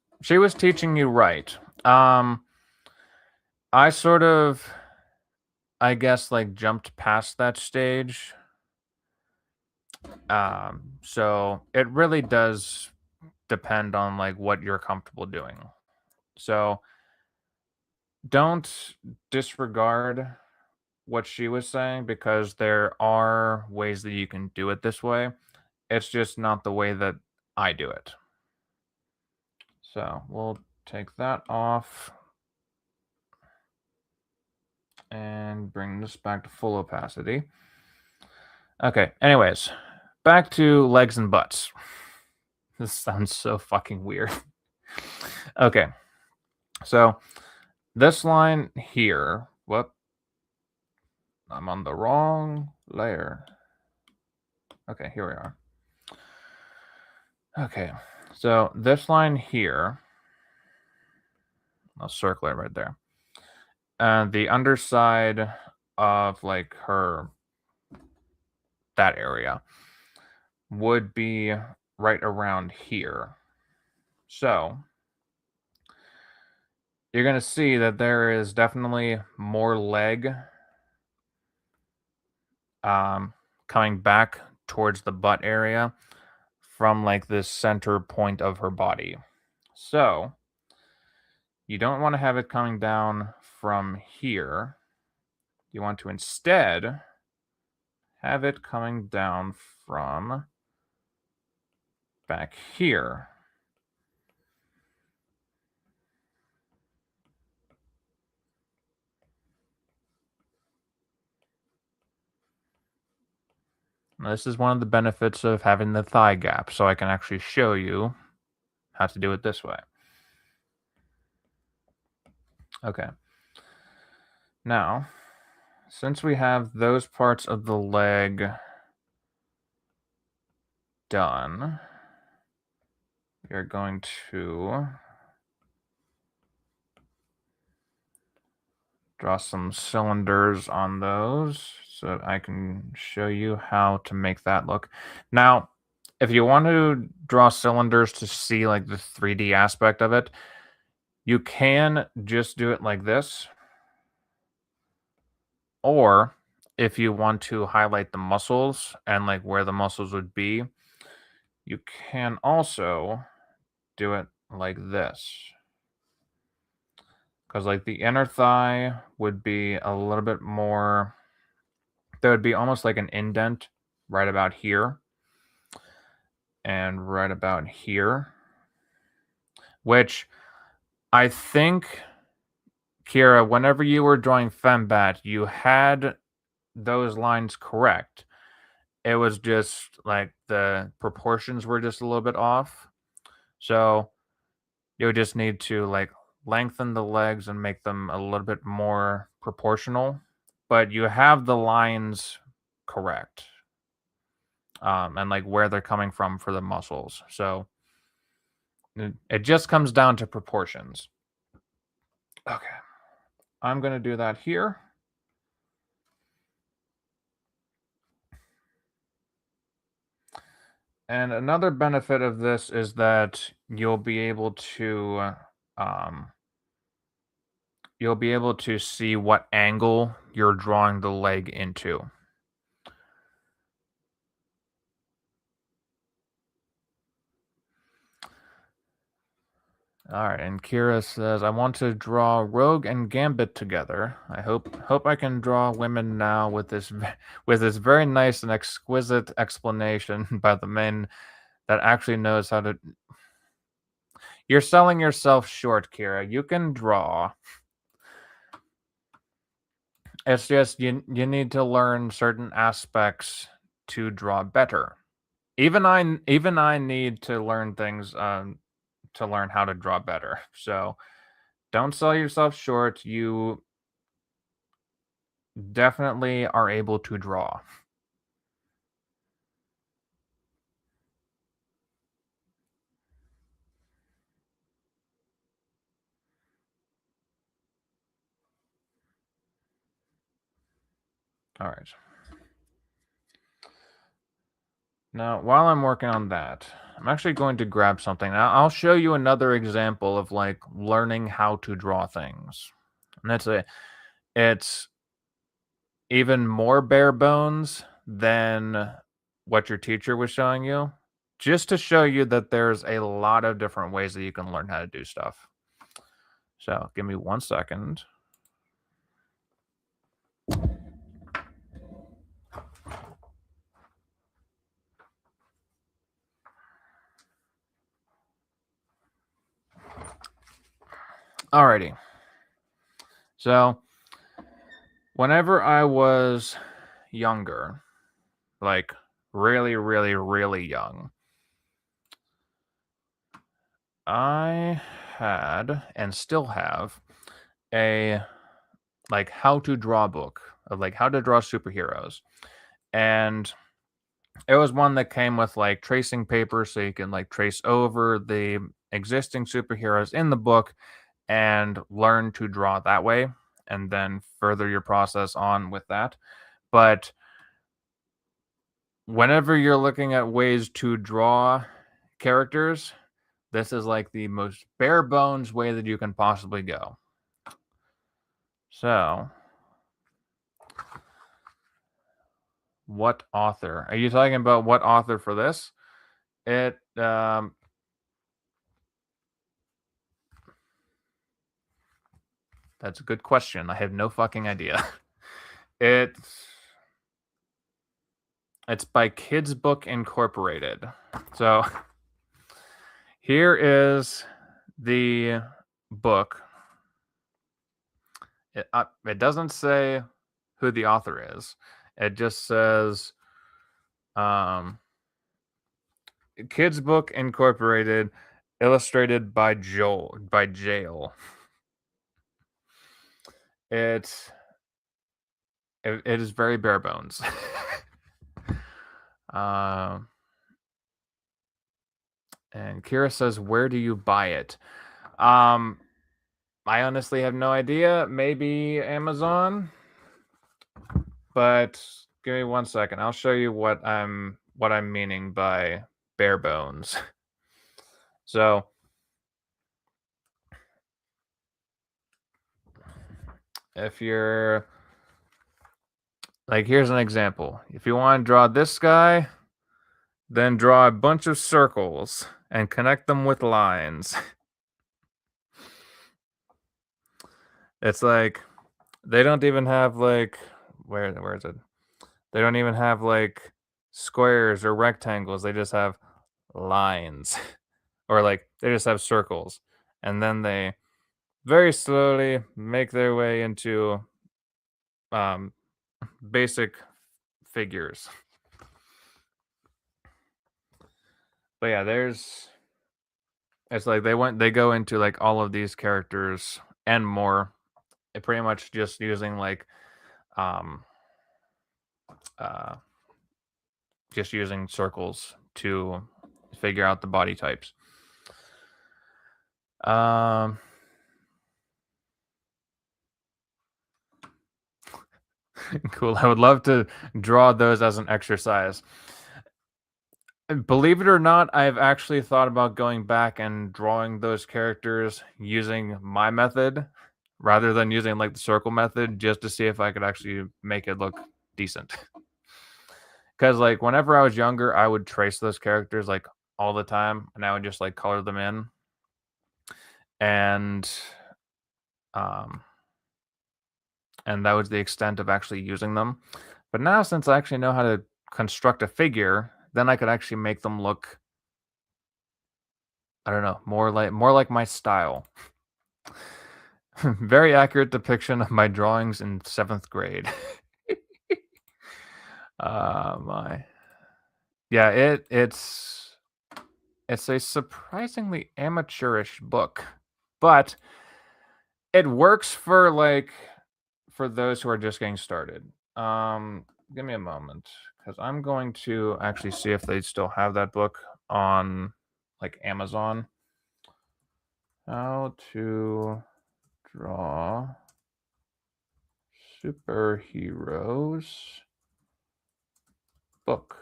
teaching you right. I sort of, I guess, like jumped past that stage. So it really does depend on like what you're comfortable doing. So don't disregard what she was saying, because there are ways that you can do it this way. It's just not the way that I do it. So we'll take that off and bring this back to full opacity. Okay, anyways, back to legs and butts. This sounds so fucking weird. Okay, so this line here, whoop, I'm on the wrong layer. Okay, here we are. Okay, so this line here, I'll circle it right there. And the underside of like her, that area, would be right around here. So you're going to see that there is definitely more leg coming back towards the butt area from like this center point of her body. So you don't want to have it coming down from here. You want to instead have it coming down from back here. Now, this is one of the benefits of having the thigh gap, so I can actually show you how to do it this way. Okay. Now, since we have those parts of the leg done, we are going to draw some cylinders on those so that I can show you how to make that look. Now, if you want to draw cylinders to see like the 3D aspect of it, you can just do it like this. Or if you want to highlight the muscles and like where the muscles would be, you can also do it like this. Because like the inner thigh would be a little bit more, there would be almost like an indent right about here and right about here, which I think, Kira, whenever you were drawing Fembat, you had those lines correct. It was just like the proportions were just a little bit off. So you would just need to like lengthen the legs and make them a little bit more proportional. But you have the lines correct. And like where they're coming from for the muscles. So it just comes down to proportions. Okay. I'm going to do that here. And another benefit of this is that you'll be able to you'll be able to see what angle you're drawing the leg into. All right, and Kira says, "I want to draw Rogue and Gambit together. I hope I can draw women now with this with this very nice and exquisite explanation by the man that actually knows how to." You're selling yourself short, Kira. You can draw. It's just you need to learn certain aspects to draw better. Even I need to learn things to learn how to draw better. So don't sell yourself short. You definitely are able to draw. All right. Now, while I'm working on that, I'm actually going to grab something. Now, I'll show you another example of like learning how to draw things. And it's even more bare bones than what your teacher was showing you, just to show you that there's a lot of different ways that you can learn how to do stuff. So give me 1 second. Alrighty. So whenever I was younger, like really, really, really young, I had and still have a like how to draw book of like how to draw superheroes. And it was one that came with like tracing paper so you can like trace over the existing superheroes in the book and learn to draw that way and then further your process on with that. But whenever you're looking at ways to draw characters, this is like the most bare bones way that you can possibly go. So, what author? Are you talking about what author for this? It that's a good question. I have no fucking idea. It's by Kids Book Incorporated. So here is the book. It doesn't say who the author is. It just says Kids Book Incorporated, illustrated by Jail. It is very bare bones. And Kira says, "Where do you buy it?" I honestly have no idea. Maybe Amazon. But give me 1 second. I'll show you what I'm meaning by bare bones. So if you're like, here's an example. If you want to draw this guy, then draw a bunch of circles and connect them with lines. It's like they don't even have like where is it? They don't even have like squares or rectangles. They just have lines. Or like they just have circles. And then they very slowly make their way into basic figures. But yeah, it's like they go into like all of these characters and more. It pretty much just using like just using circles to figure out the body types. Cool. I would love to draw those as an exercise. Believe it or not, I've actually thought about going back and drawing those characters using my method rather than using like the circle method just to see if I could actually make it look decent. Because like whenever I was younger, I would trace those characters like all the time, and I would just like color them in, and um, and that was the extent of actually using them. But now, since I actually know how to construct a figure, then I could actually make them look, I don't know, more like my style. Very accurate depiction of my drawings in 7th grade. My yeah, it's a surprisingly amateurish book, but it works for those who are just getting started. Give me a moment, because I'm going to actually see if they still have that book on like Amazon. How to draw superheroes book.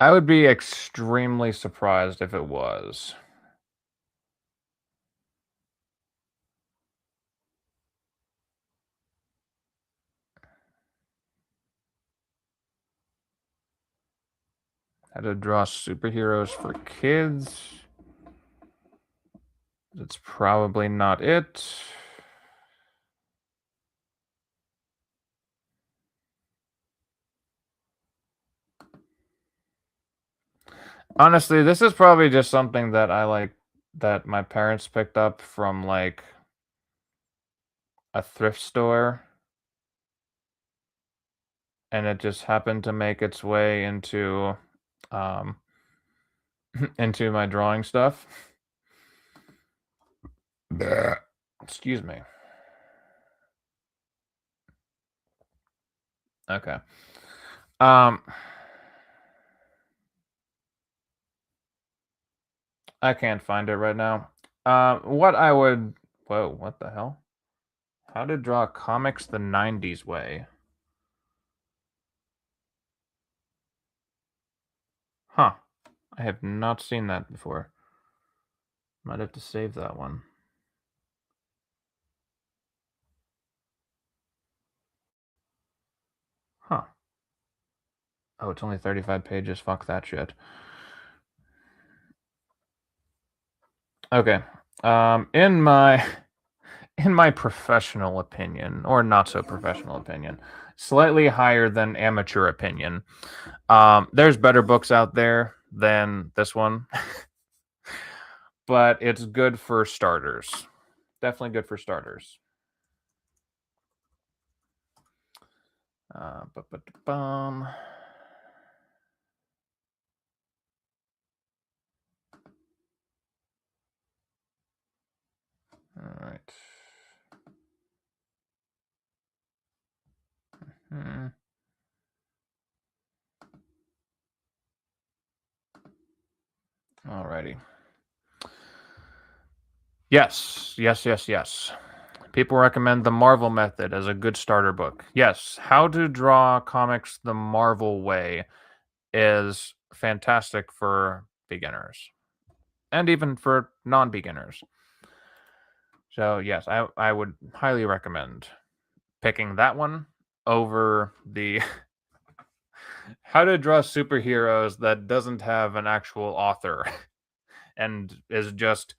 I would be extremely surprised if it was. How to draw superheroes for kids. That's probably not it. Honestly, this is probably just something that I like, that my parents picked up from like a thrift store, and it just happened to make its way into um into my drawing stuff. Excuse me. Okay. I can't find it right now. What I would Whoa, what the hell? How to draw comics the 90s way. Huh. I have not seen that before. Might have to save that one. Huh. Oh, it's only 35 pages. Fuck that shit. Okay. In my professional opinion, or not so professional opinion, slightly higher than amateur opinion, there's better books out there than this one. But it's good for starters. Definitely good for starters. Bum. All right. Alrighty. Yes. People recommend the Marvel Method as a good starter book. Yes, How to Draw Comics the Marvel Way is fantastic for beginners, and even for non-beginners. So yes, I would highly recommend picking that one over the How to Draw Superheroes that doesn't have an actual author and is just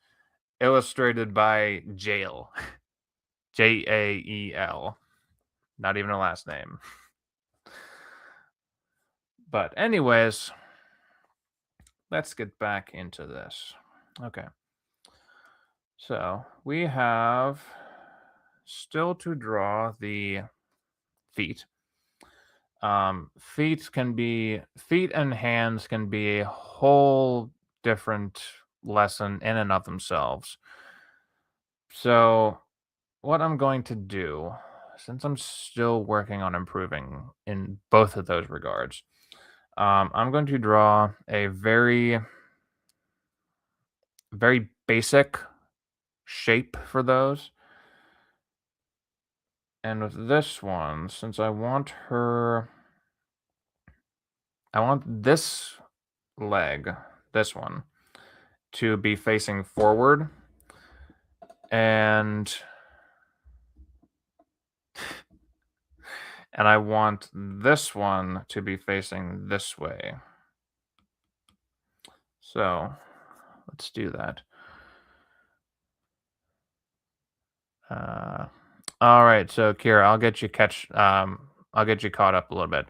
illustrated by Jael. Jael. Not even a last name. But anyways, let's get back into this. Okay. So we have still to draw the feet. Feet and hands can be a whole different lesson in and of themselves. So what I'm going to do, since I'm still working on improving in both of those regards, I'm going to draw a very, very basic shape for those. And with this one, since I want this leg, this one, to be facing forward, and I want this one to be facing this way. So let's do that. All right, so Kira, I'll get you caught up a little bit.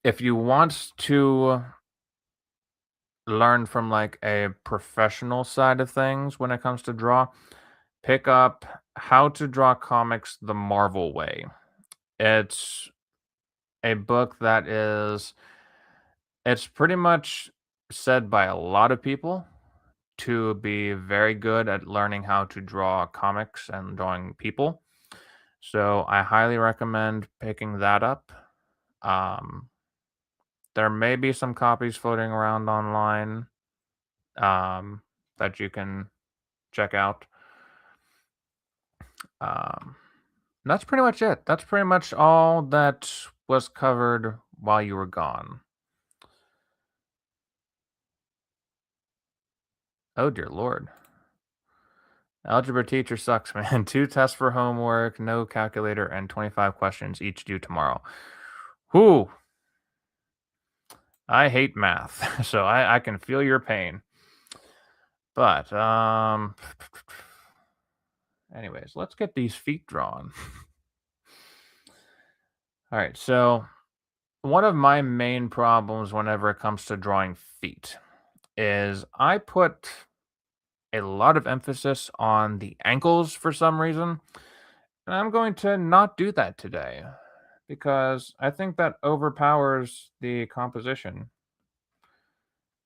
If you want to learn from like a professional side of things when it comes to draw, pick up How to Draw Comics the Marvel Way. It's a book that it's pretty much said by a lot of people to be very good at learning how to draw comics and drawing people. So I highly recommend picking that up. There may be some copies floating around online that you can check out. That's pretty much it. That's pretty much all that was covered while you were gone. Oh dear lord. Algebra teacher sucks, man. 2 tests for homework, no calculator, and 25 questions each due tomorrow. Whew. I hate math, so I can feel your pain. But anyways, let's get these feet drawn. All right, so one of my main problems whenever it comes to drawing feet is I put a lot of emphasis on the ankles for some reason. And I'm going to not do that today because I think that overpowers the composition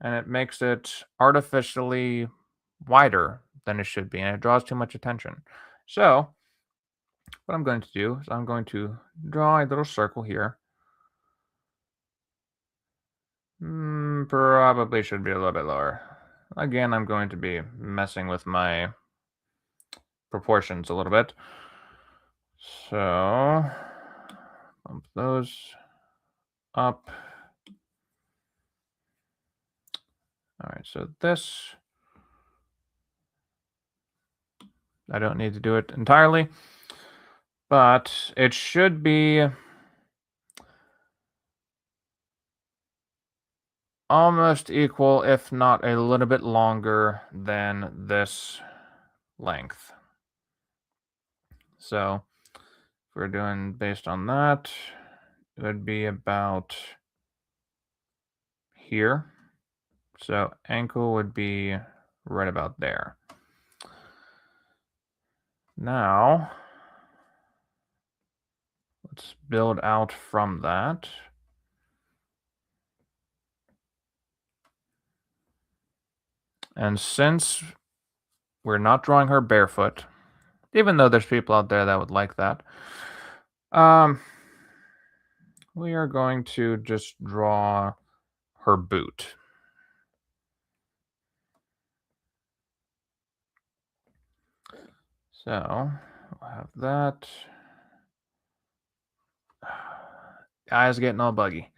and it makes it artificially wider than it should be and it draws too much attention. So, what I'm going to do is I'm going to draw a little circle here. Probably should be a little bit lower. Again, I'm going to be messing with my proportions a little bit. So, bump those up. All right, so this, I don't need to do it entirely, but it should be almost equal, if not a little bit longer than this length. So if we're doing based on that, it would be about here. So ankle would be right about there. Now, let's build out from that. And since we're not drawing her barefoot, even though there's people out there that would like that, we are going to just draw her boot. So we'll have that. Eyes getting all buggy.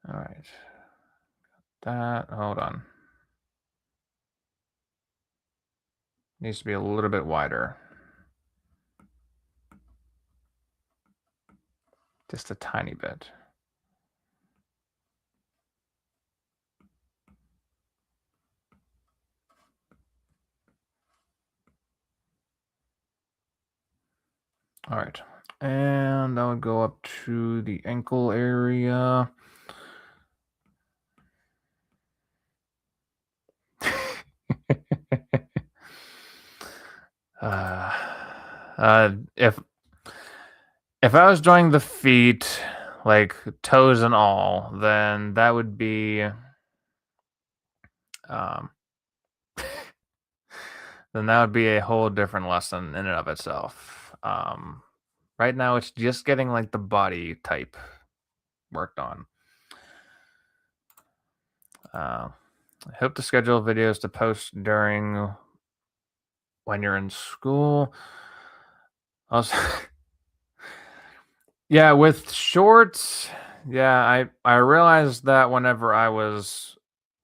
All right. Got that. Hold on. Needs to be a little bit wider. Just a tiny bit. All right. And that would go up to the ankle area. If I was drawing the feet, like toes and all, then that would be then that would be a whole different lesson in and of itself. Right now it's just getting like the body type worked on. I hope to schedule videos to post during when you're in school. Also, yeah, with shorts, yeah, I realized that whenever I was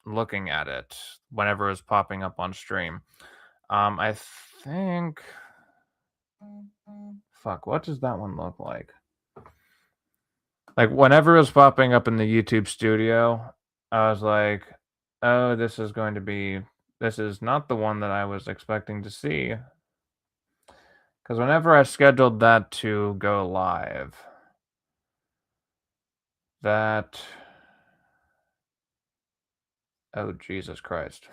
looking at it whenever it was popping up on stream. I think. Fuck, what does that one look like? Like, whenever it was popping up in the YouTube studio, I was like, oh, this is not the one that I was expecting to see. Because whenever I scheduled that to go live, oh, Jesus Christ.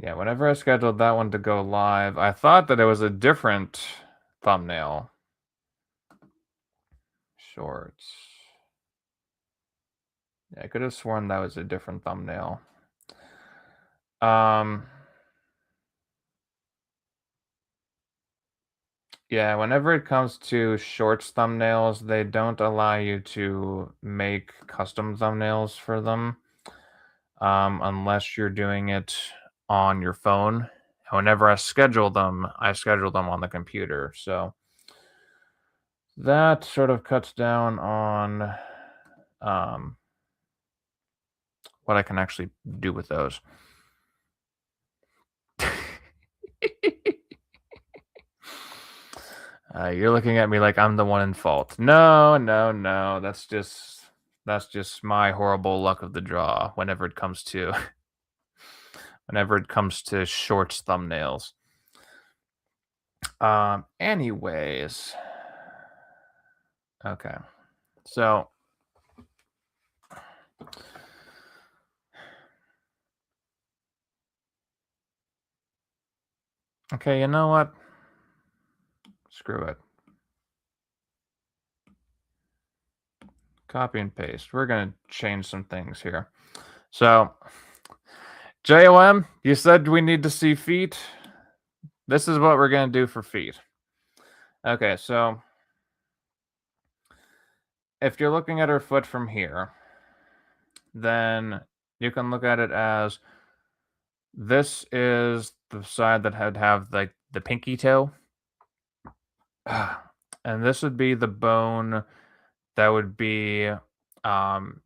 Yeah, whenever I scheduled that one to go live, I thought that it was a different thumbnail. Shorts. Yeah, I could have sworn that was a different thumbnail. Yeah, whenever it comes to shorts thumbnails, they don't allow you to make custom thumbnails for them unless you're doing it on your phone. Whenever I schedule them on the computer. So that sort of cuts down on what I can actually do with those. You're looking at me like I'm the one in fault. No. That's just my horrible luck of the draw whenever it comes to shorts thumbnails. Anyways. Okay. So okay, you know what? Screw it. Copy and paste. We're going to change some things here. So, JOM, you said we need to see feet. This is what we're going to do for feet. Okay, so if you're looking at her foot from here, then you can look at it as this is the side that had have like the pinky toe. And this would be the bone that would be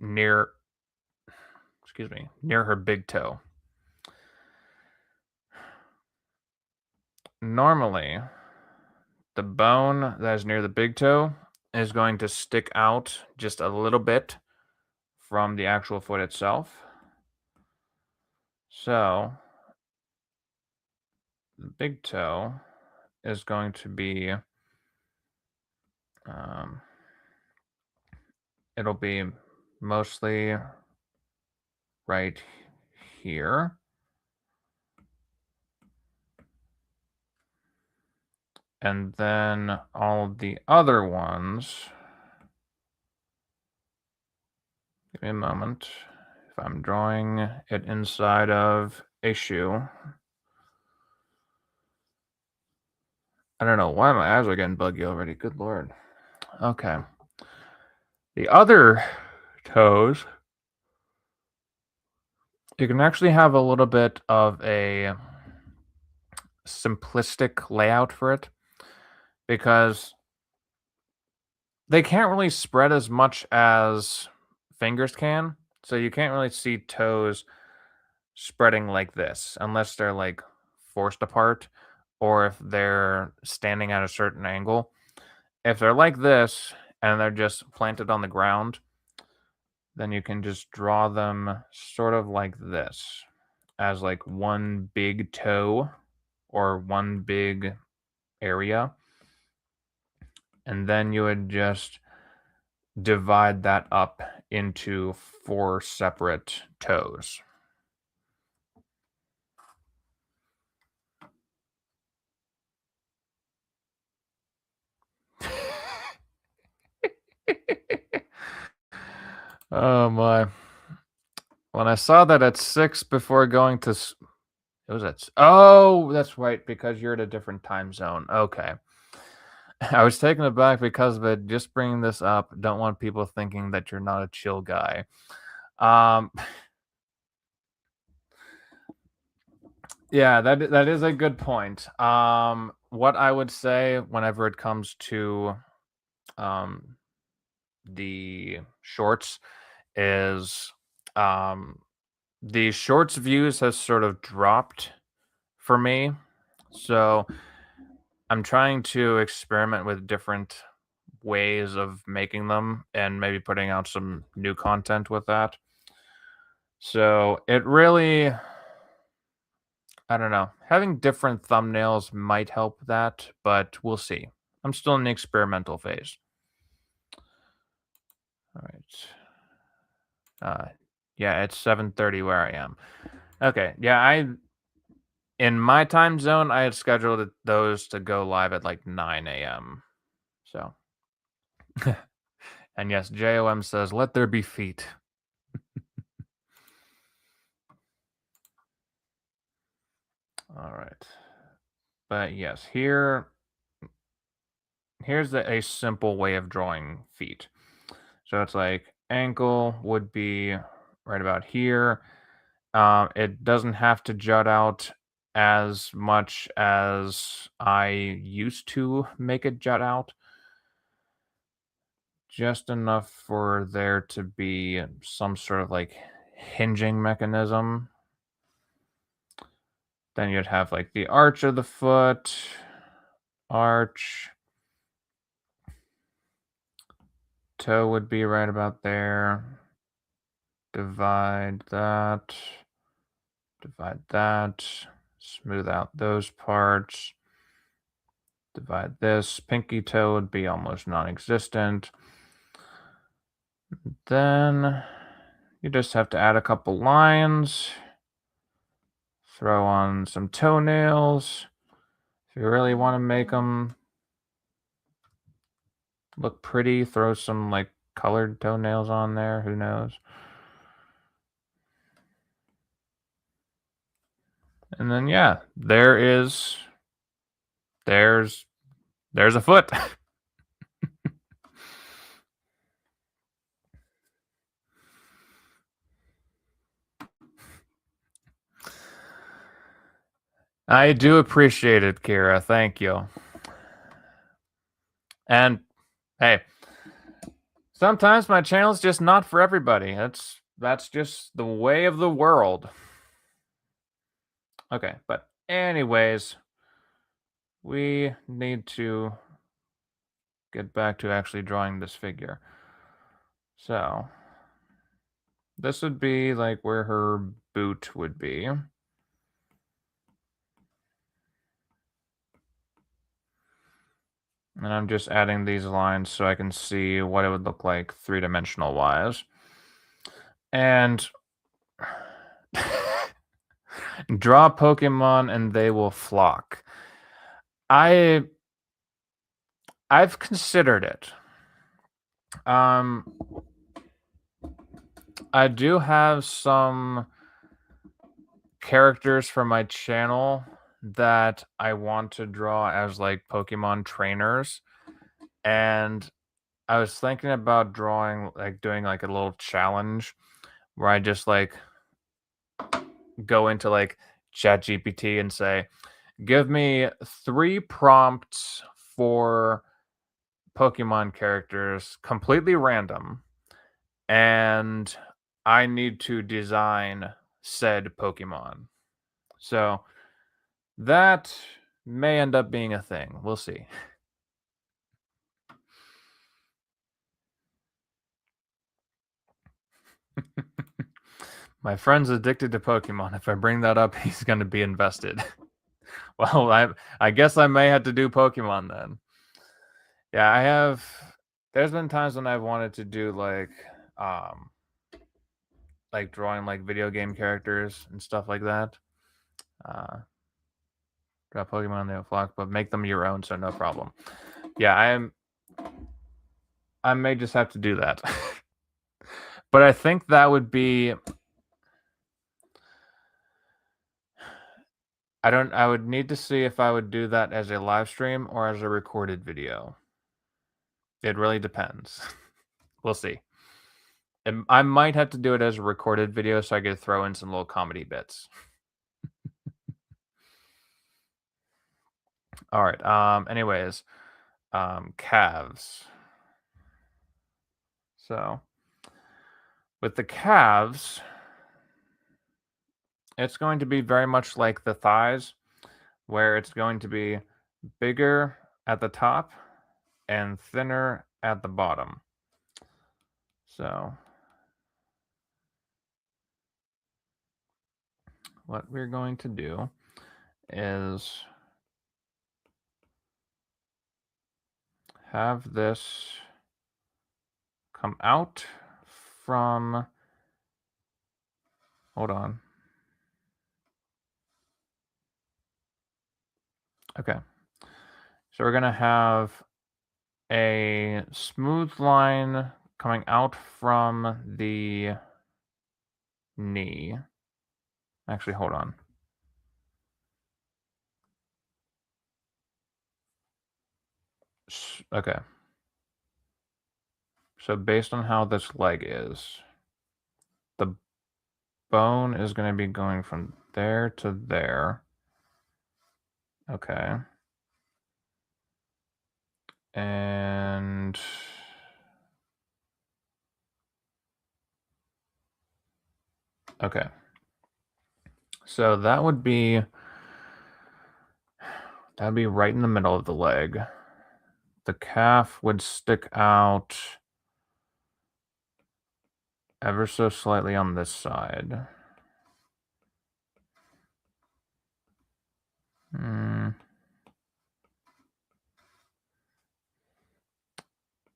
near her big toe. Normally, the bone that is near the big toe is going to stick out just a little bit from the actual foot itself. So, the big toe is going to be, it'll be mostly right here. And then all of the other ones, give me a moment. If I'm drawing it inside of a shoe, I don't know why my eyes are getting buggy already. Good Lord. Okay. The other toes, you can actually have a little bit of a simplistic layout for it because they can't really spread as much as fingers can. So you can't really see toes spreading like this unless they're like forced apart or if they're standing at a certain angle. If they're like this and they're just planted on the ground, then you can just draw them sort of like this as like one big toe or one big area. And then you would just divide that up into 4 separate toes. Oh my. When I saw that at 6 before going to it was at oh, that's right, because you're at a different time zone. Okay. I was taken aback because of it. Just bringing this up. Don't want people thinking that you're not a chill guy. Yeah, that is a good point. What I would say whenever it comes to the shorts is the shorts views has sort of dropped for me. So I'm trying to experiment with different ways of making them and maybe putting out some new content with that. So it really, I don't know, having different thumbnails might help that, but we'll see. I'm still in the experimental phase. All right. Yeah, it's 7:30 where I am. Okay, yeah, in my time zone, I had scheduled those to go live at like 9 a.m. So, and yes, JOM says, "Let there be feet." All right, but yes, here's a simple way of drawing feet. So it's like ankle would be right about here. It doesn't have to jut out as much as I used to make it jut out. Just enough for there to be some sort of like hinging mechanism. Then you'd have like the arch of the foot, arch, toe would be right about there. Divide that, smooth out those parts. Divide this. Pinky toe would be almost non-existent. Then you just have to add a couple lines. Throw on some toenails. If you really want to make them look pretty, throw some like colored toenails on there. Who knows? And then yeah, there's a foot. I do appreciate it, Kira. Thank you. And hey, sometimes my channel's just not for everybody. That's just the way of the world. Okay, but anyways, we need to get back to actually drawing this figure. So this would be like where her boot would be. And I'm just adding these lines so I can see what it would look like three-dimensional wise. And draw Pokemon and they will flock. I've considered it. I do have some characters for my channel that I want to draw as like Pokemon trainers. And I was thinking about doing like a little challenge where I just like go into like ChatGPT and say, give me 3 prompts for Pokemon characters, completely random, and I need to design said Pokemon. So that may end up being a thing. We'll see. My friend's addicted to Pokemon. If I bring that up, he's going to be invested. Well, I guess I may have to do Pokemon then. Yeah, there's been times when I've wanted to do like drawing like video game characters and stuff like that. Draw Pokemon they will flock, but make them your own, so no problem. Yeah, I may just have to do that. But I think that would be I would need to see if I would do that as a live stream or as a recorded video. It really depends. We'll see. I might have to do it as a recorded video so I could throw in some little comedy bits. All right. Anyways, calves. So With the calves, it's going to be very much like the thighs, where it's going to be bigger at the top and thinner at the bottom. So what we're going to do is have this come out from, hold on. Okay. So we're going to have a smooth line coming out from the knee. Actually, hold on. Okay. So based on how this leg is, the bone is going to be going from there to there. Okay. And okay. So that'd be right in the middle of the leg. The calf would stick out ever so slightly on this side.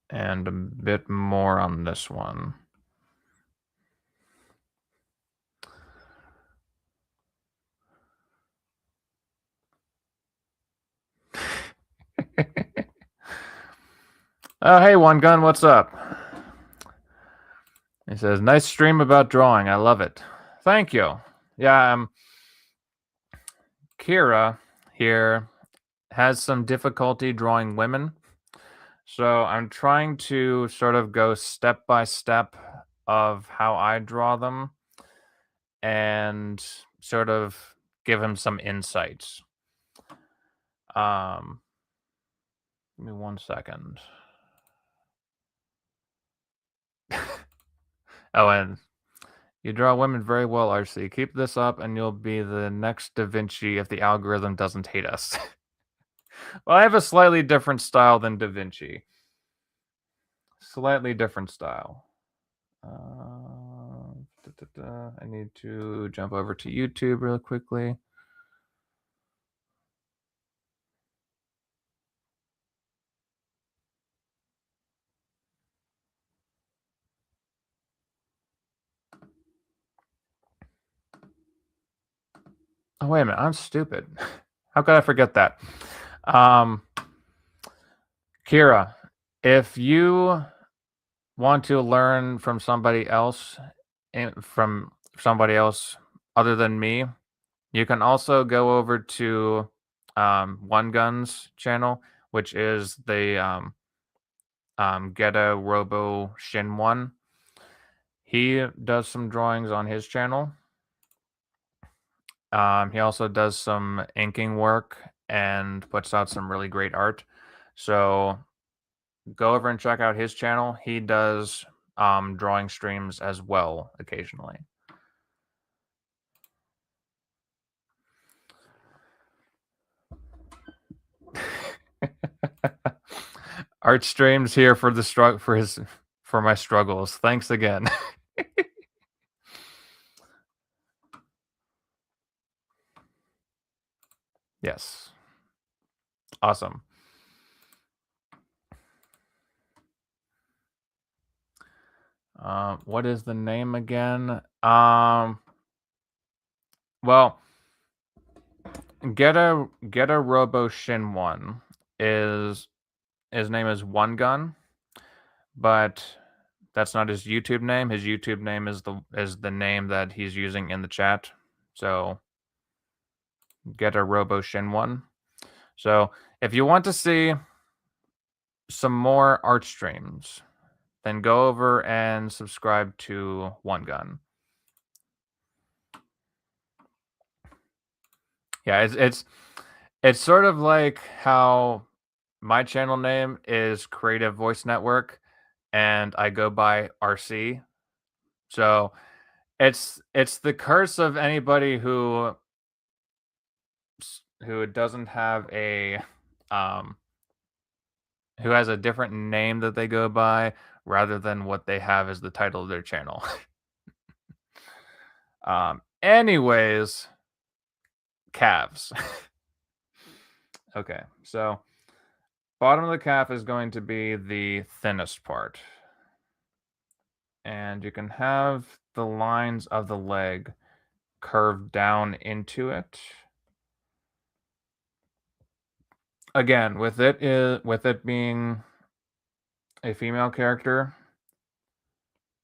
And a bit more on this one. Oh, hey, One Gun, what's up? He says, nice stream about drawing. I love it. Thank you. Yeah, Kira here has some difficulty drawing women. So I'm trying to sort of go step by step of how I draw them and sort of give him some insights. Give me 1 second. Oh, and you draw women very well, RC. Keep this up and you'll be the next Da Vinci if the algorithm doesn't hate us. Well, I have a slightly different style than Da Vinci. Slightly different style. I need to jump over to YouTube real quickly. Oh, wait a minute. I'm stupid. How could I forget that? Kira, if you want to learn from somebody else, other than me, you can also go over to One Gun's channel, which is the Geta Robo Shin 1. He does some drawings on his channel. He also does some inking work and puts out some really great art. So go over and check out his channel. He does drawing streams as well occasionally. Art streams here for the for my struggles. Thanks again. Yes. Awesome. What is the name again? Well, Get a Robo Shin 1 is his name is One Gun, but that's not his YouTube name. His YouTube name is the name that he's using in the chat. So Get a Robo Shin 1. So if you want to see some more art streams, then go over and subscribe to One Gun. Yeah, it's sort of like how my channel name is Creative Voice Network and I go by RC. So it's the curse of anybody who doesn't have a um who has a different name that they go by rather than what they have as the title of their channel. Anyways, calves. Okay, so bottom of the calf is going to be the thinnest part. And you can have the lines of the leg curve down into it. Again, with it being a female character,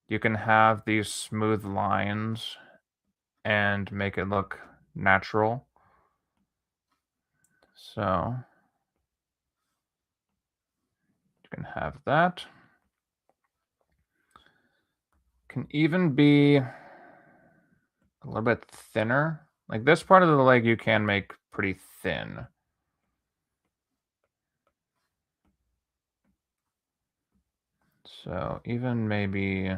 you can have these smooth lines and make it look natural. So you can have that. Can even be a little bit thinner. Like this part of the leg you can make pretty thin. So even maybe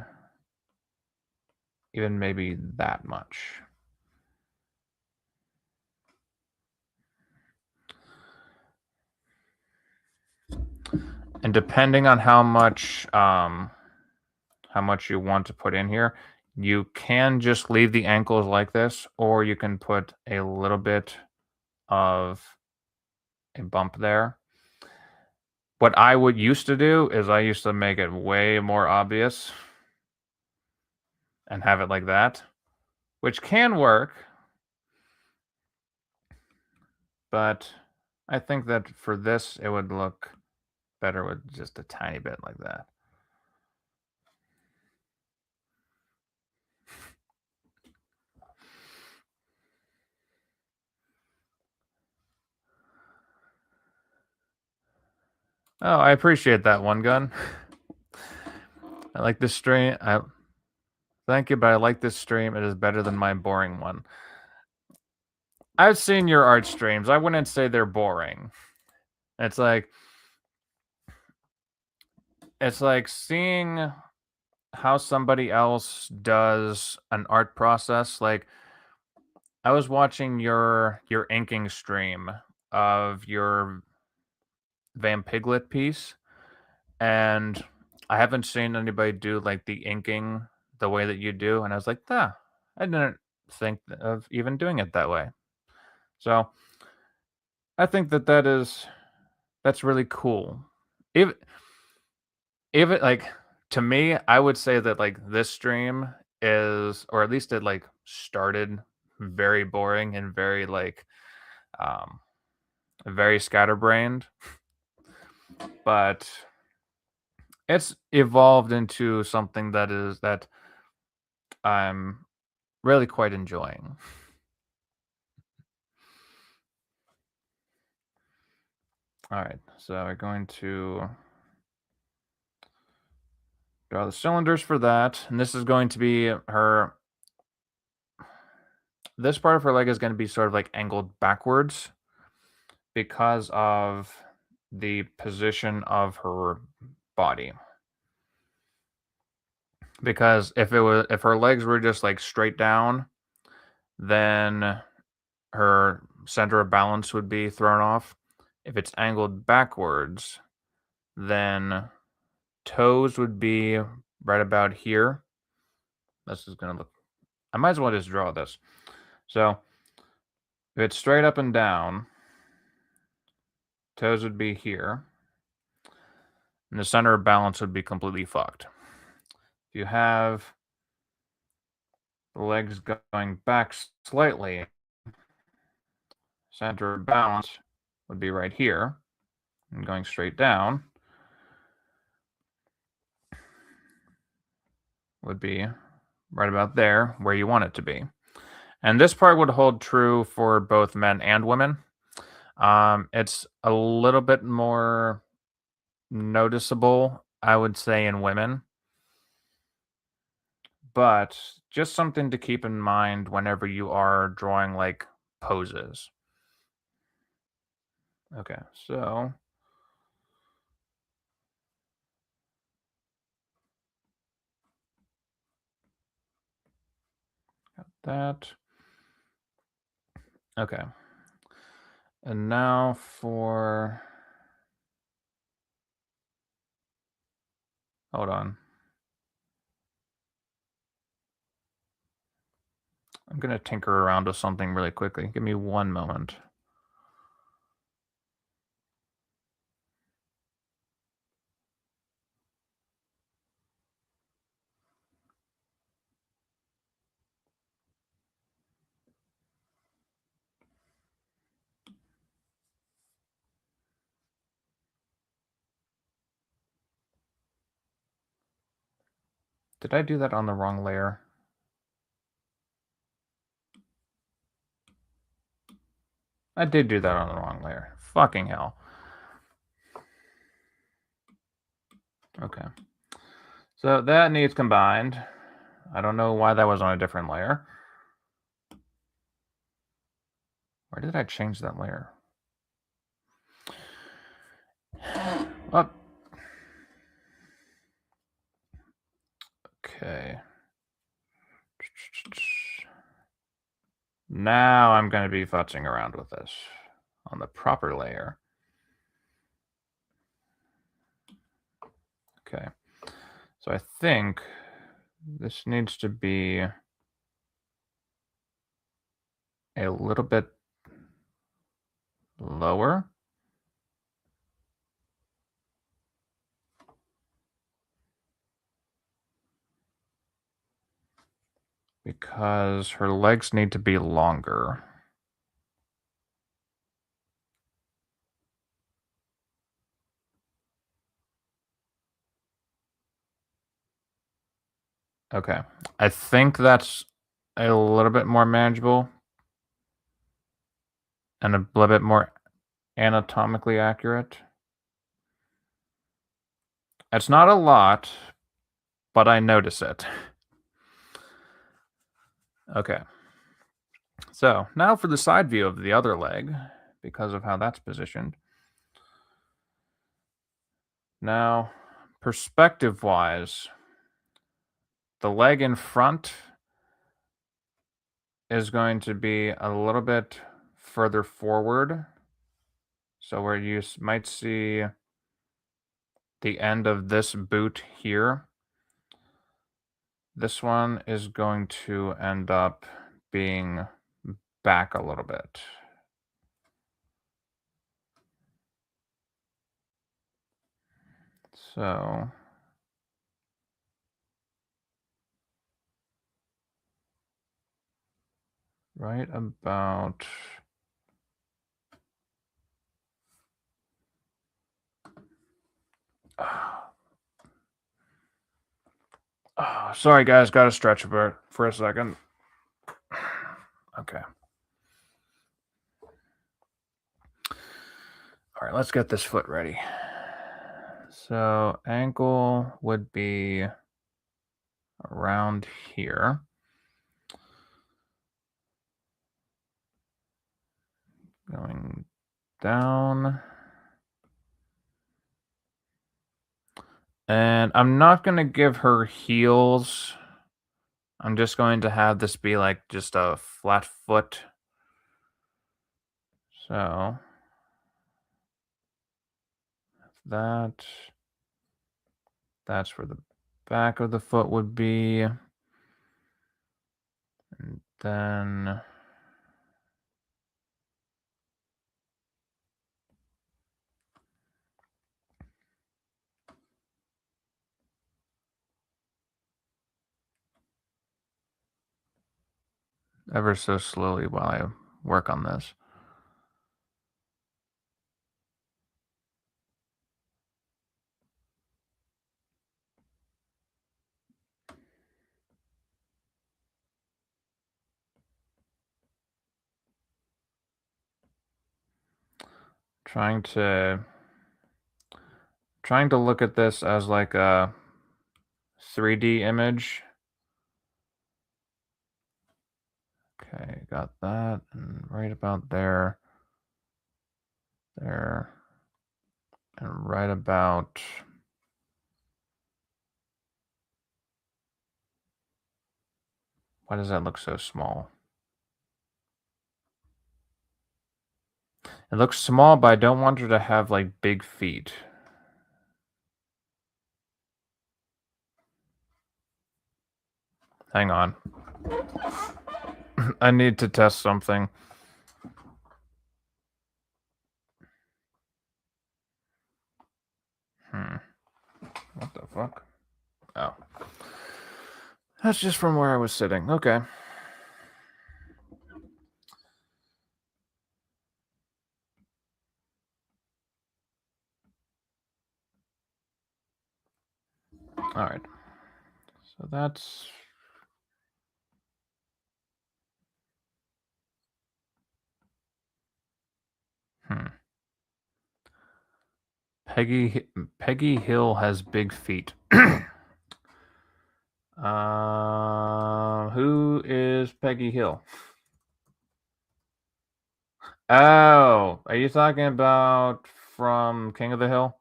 that much. And depending on how much you want to put in here, you can just leave the ankles like this, or you can put a little bit of a bump there. What I would used to do is I used to make it way more obvious and have it like that, which can work. But I think that for this, it would look better with just a tiny bit like that. Oh, I appreciate that, One Gun. I like this stream. Thank you, but I like this stream. It is better than my boring one. I've seen your art streams. I wouldn't say they're boring. It's like seeing how somebody else does an art process. Like I was watching your inking stream of your Van Piglet piece, and I haven't seen anybody do like the inking the way that you do, and I was like, I didn't think of even doing it that way. So I think that's really cool. If it like to me, I would say that like this stream is, or at least it like started very boring and very like very scatterbrained, but it's evolved into something that I'm really quite enjoying. All right, so we're going to draw the cylinders for that, and this is going to be her. This part of her leg is going to be sort of like angled backwards because of the position of her body. Because if her legs were just like straight down, then her center of balance would be thrown off. If it's angled backwards, then toes would be right about here. This is going to look, I might as well just draw this. So if it's straight up and down, toes would be here, and the center of balance would be completely fucked. If you have the legs going back slightly, center of balance would be right here, and going straight down would be right about there where you want it to be. And this part would hold true for both men and women. It's a little bit more noticeable, I would say, in women. But just something to keep in mind whenever you are drawing like poses. Okay, so that. Okay. And now for... Hold on. I'm going to tinker around with something really quickly. Give me one moment. Did I do that on the wrong layer? I did do that on the wrong layer. Fucking hell. Okay. So that needs combined. I don't know why that was on a different layer. Where did I change that layer? Oh. Okay. Now I'm going to be futzing around with this on the proper layer. Okay. So I think this needs to be a little bit lower. Because her legs need to be longer. Okay. I think that's a little bit more manageable and a little bit more anatomically accurate. It's not a lot, but I notice it. Okay. So now for the side view of the other leg, because of how that's positioned. Now, perspective-wise, the leg in front is going to be a little bit further forward. So where you might see the end of this boot here, this one is going to end up being back a little bit. So right about oh, sorry guys, gotta stretch a bit for a second. Okay. All right, let's get this foot ready. So ankle would be around here. Going down. And I'm not going to give her heels. I'm just going to have this be like just a flat foot. So that's where the back of the foot would be. And then ever so slowly while I work on this. Trying to look at this as like a 3D image. Okay, got that. And right about there. There. And right about Why does that look so small? It looks small, but I don't want her to have, like, big feet. Hang on. I need to test something. What the fuck? Oh. That's just from where I was sitting. Okay. All right. So that's... Peggy Hill has big feet. Who is Peggy Hill? Oh, are you talking about from King of the Hill?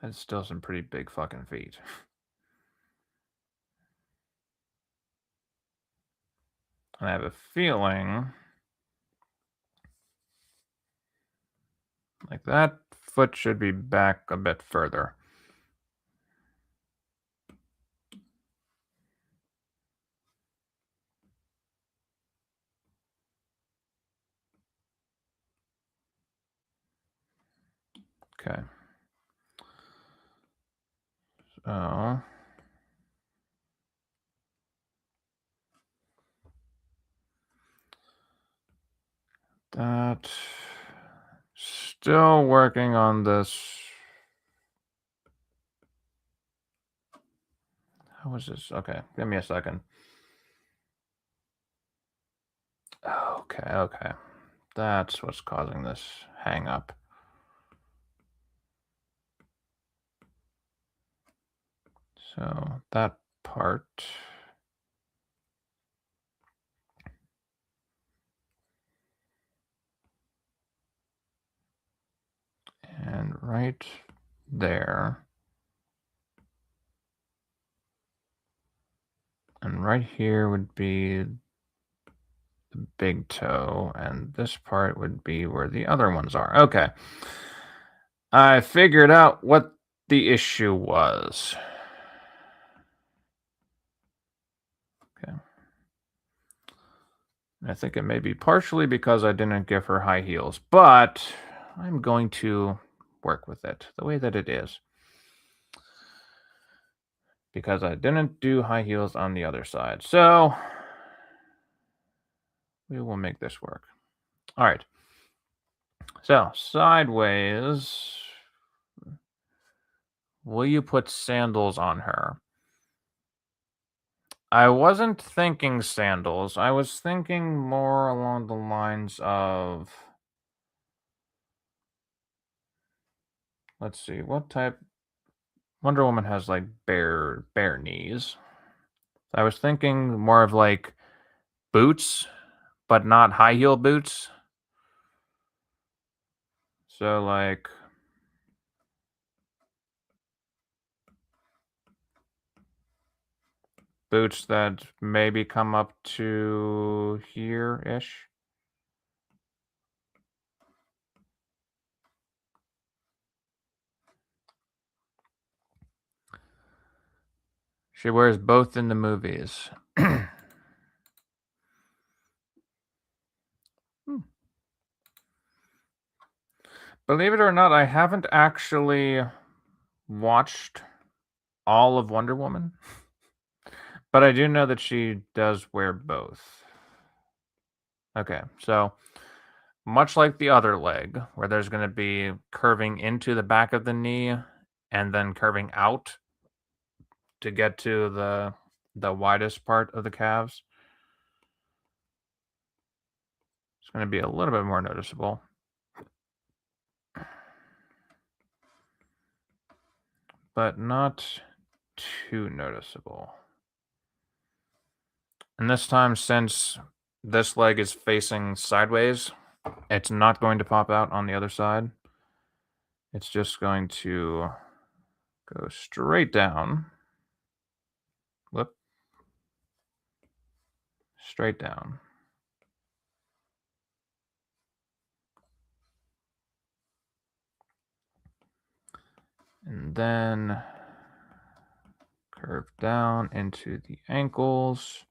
That's still some pretty big fucking feet. And I have a feeling like that foot should be back a bit further. Okay. So that, still working on this. How was this? Okay, give me a second. Okay. That's what's causing this hang up. So that part. And right there. And right here would be the big toe, and this part would be where the other ones are. Okay. I figured out what the issue was. Okay. I think it may be partially because I didn't give her high heels, but I'm going to work with it the way that it is. Because I didn't do high heels on the other side. So we will make this work. All right. So sideways. Will you put sandals on her? I wasn't thinking sandals. I was thinking more along the lines of... Let's see, what type... Wonder Woman has, like, bare knees. I was thinking more of, like, boots, but not high heel boots. So, like... boots that maybe come up to here-ish. She wears both in the movies. Believe it or not, I haven't actually watched all of Wonder Woman, but I do know that she does wear both. Okay, so much like the other leg, where there's going to be curving into the back of the knee and then curving out to get to the widest part of the calves, it's going to be a little bit more noticeable. But not too noticeable. And this time, since this leg is facing sideways, it's not going to pop out on the other side. it's just going to go straight down. Whoop. Straight down. And then curve down into the ankles.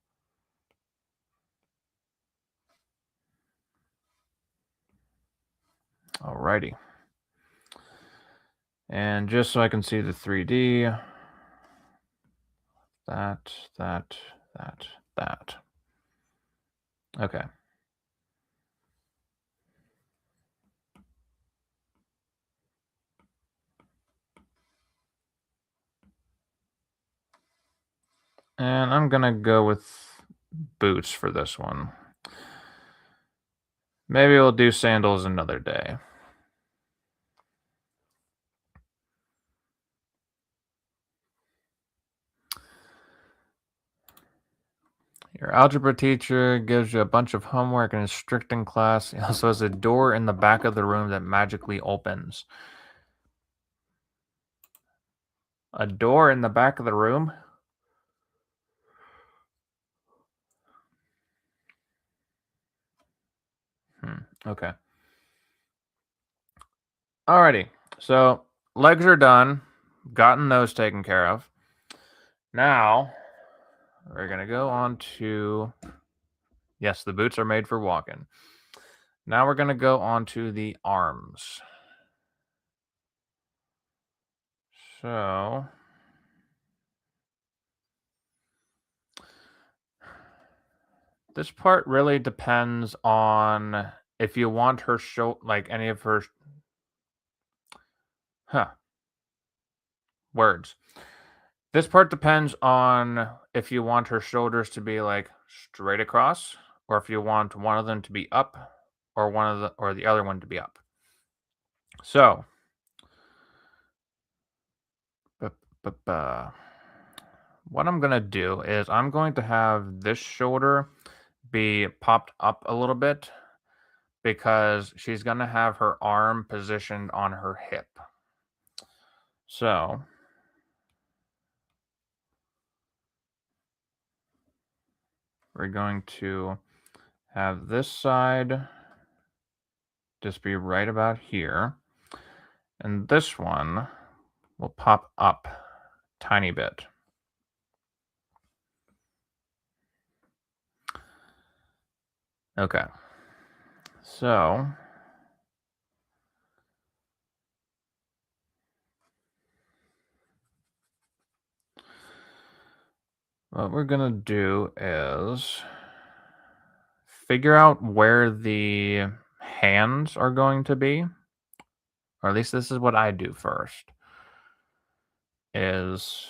Alrighty. And just so I can see the 3D, that. Okay. And I'm gonna go with boots for this one. Maybe we'll do sandals another day. Your algebra teacher gives you a bunch of homework and is strict in class. He also has a door in the back of the room that magically opens. A door in the back of the room? Okay. Alrighty. So legs are done. Gotten those taken care of. Now we're gonna go on to, yes, the boots are made for walking. Now we're gonna go on to the arms. So this part really depends on if you want her like any of her words. This part depends on if you want her shoulders to be like straight across, or if you want one of them to be up, or the other one to be up. So, what I'm gonna do is I'm going to have this shoulder be popped up a little bit because she's gonna have her arm positioned on her hip. So we're going to have this side just be right about here. And this one will pop up a tiny bit. Okay. So what we're going to do is figure out where the hands are going to be, or at least this is what I do first, is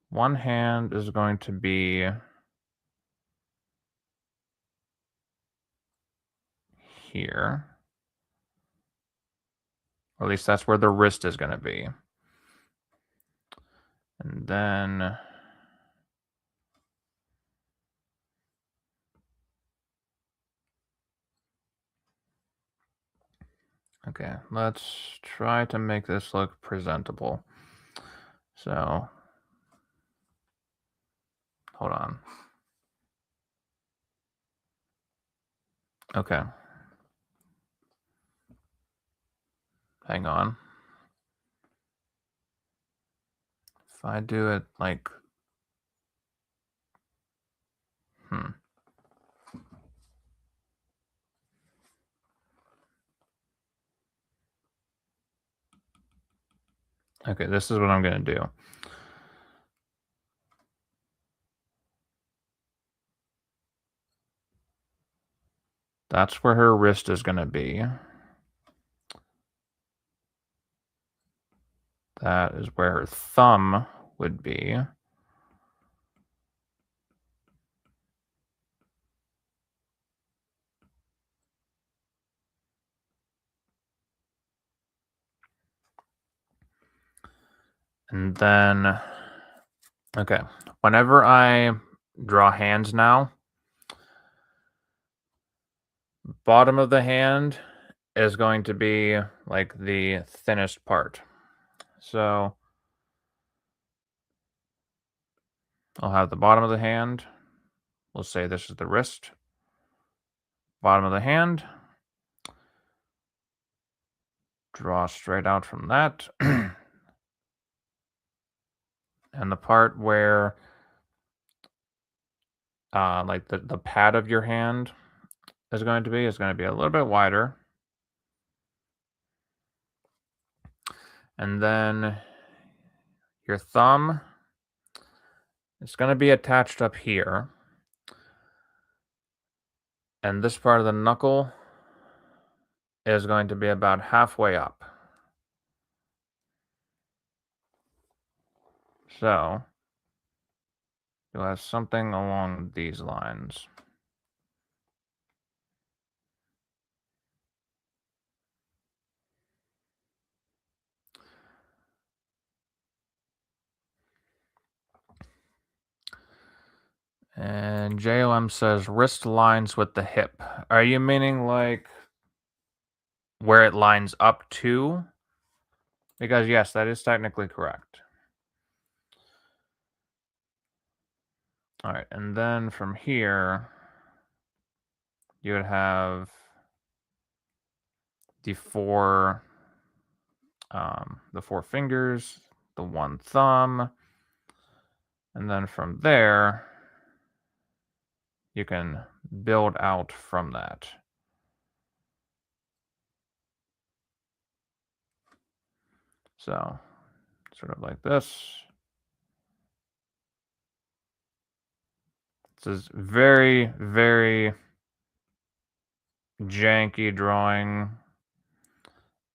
one hand is going to be here, or at least that's where the wrist is going to be. And then okay, let's try to make this look presentable. So, hold on. Okay. Hang on. If I do it like, Okay, this is what I'm going to do. That's where her wrist is going to be. That is where her thumb would be. And then, okay, whenever I draw hands now, bottom of the hand is going to be like the thinnest part. So I'll have the bottom of the hand. We'll say this is the wrist. Bottom of the hand. Draw straight out from that. And the part where like the pad of your hand is going to be a little bit wider. And then your thumb is going to be attached up here. And this part of the knuckle is going to be about halfway up. So you'll have something along these lines. And JOM says wrist lines with the hip. Are you meaning like where it lines up to? Because yes, that is technically correct. All right, and then from here, you would have the four fingers, the one thumb, and then from there, you can build out from that. So, sort of like this. This is very, very janky drawing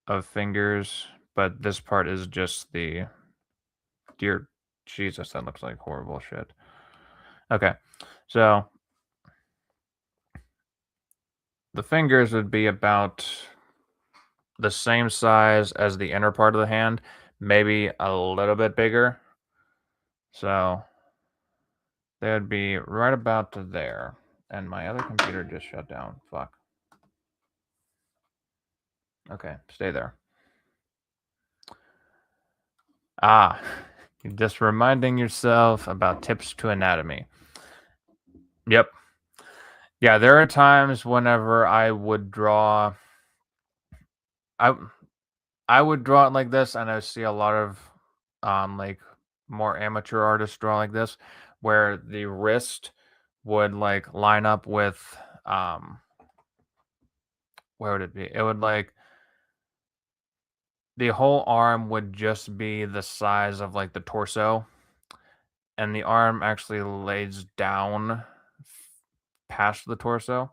of fingers, but this part is just the dear Jesus, that looks like horrible shit. Okay, so the fingers would be about the same size as the inner part of the hand, maybe a little bit bigger. So they would be right about to there. And my other computer just shut down. Fuck. Okay, stay there. Ah, you're just reminding yourself about tips to anatomy. Yep. Yeah, there are times whenever I would draw I would draw it like this, and I see a lot of like more amateur artists draw like this, where the wrist would like line up with where would it be? It would like the whole arm would just be the size of like the torso, and the arm actually lays down past the torso.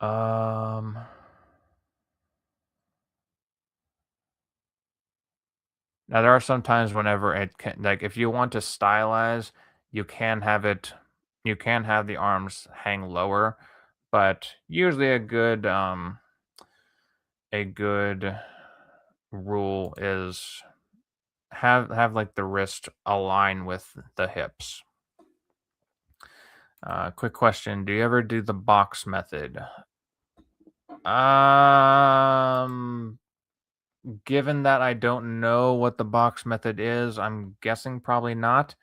Now there are some times whenever it can, like if you want to stylize, you can have the arms hang lower, but usually a good rule is have like the wrist align with the hips. Quick question, do you ever do the box method? Given that I don't know what the box method is, I'm guessing probably not.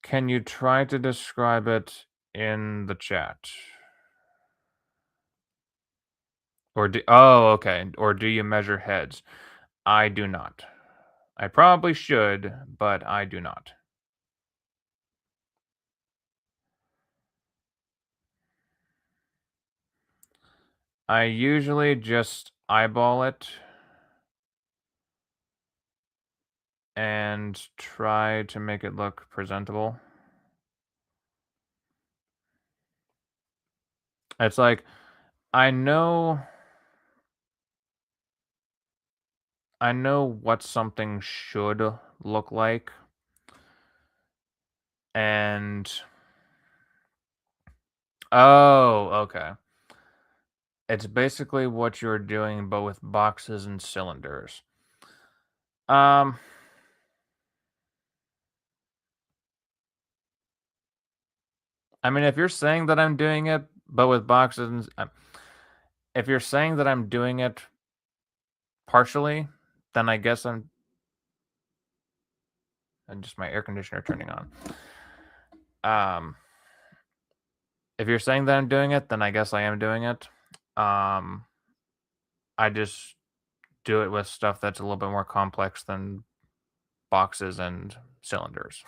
Can you try to describe it in the chat? Okay. Or do you measure heads? I do not. I probably should, but I do not. I usually just eyeball it and try to make it look presentable. It's like, I know what something should look like. And oh, okay. It's basically what you're doing, but with boxes and cylinders. I mean, if you're saying that I'm doing it, but with boxes, if you're saying that I'm doing it partially, then I guess and just my air conditioner turning on. If you're saying that I'm doing it, then I guess I am doing it. I just do it with stuff that's a little bit more complex than boxes and cylinders.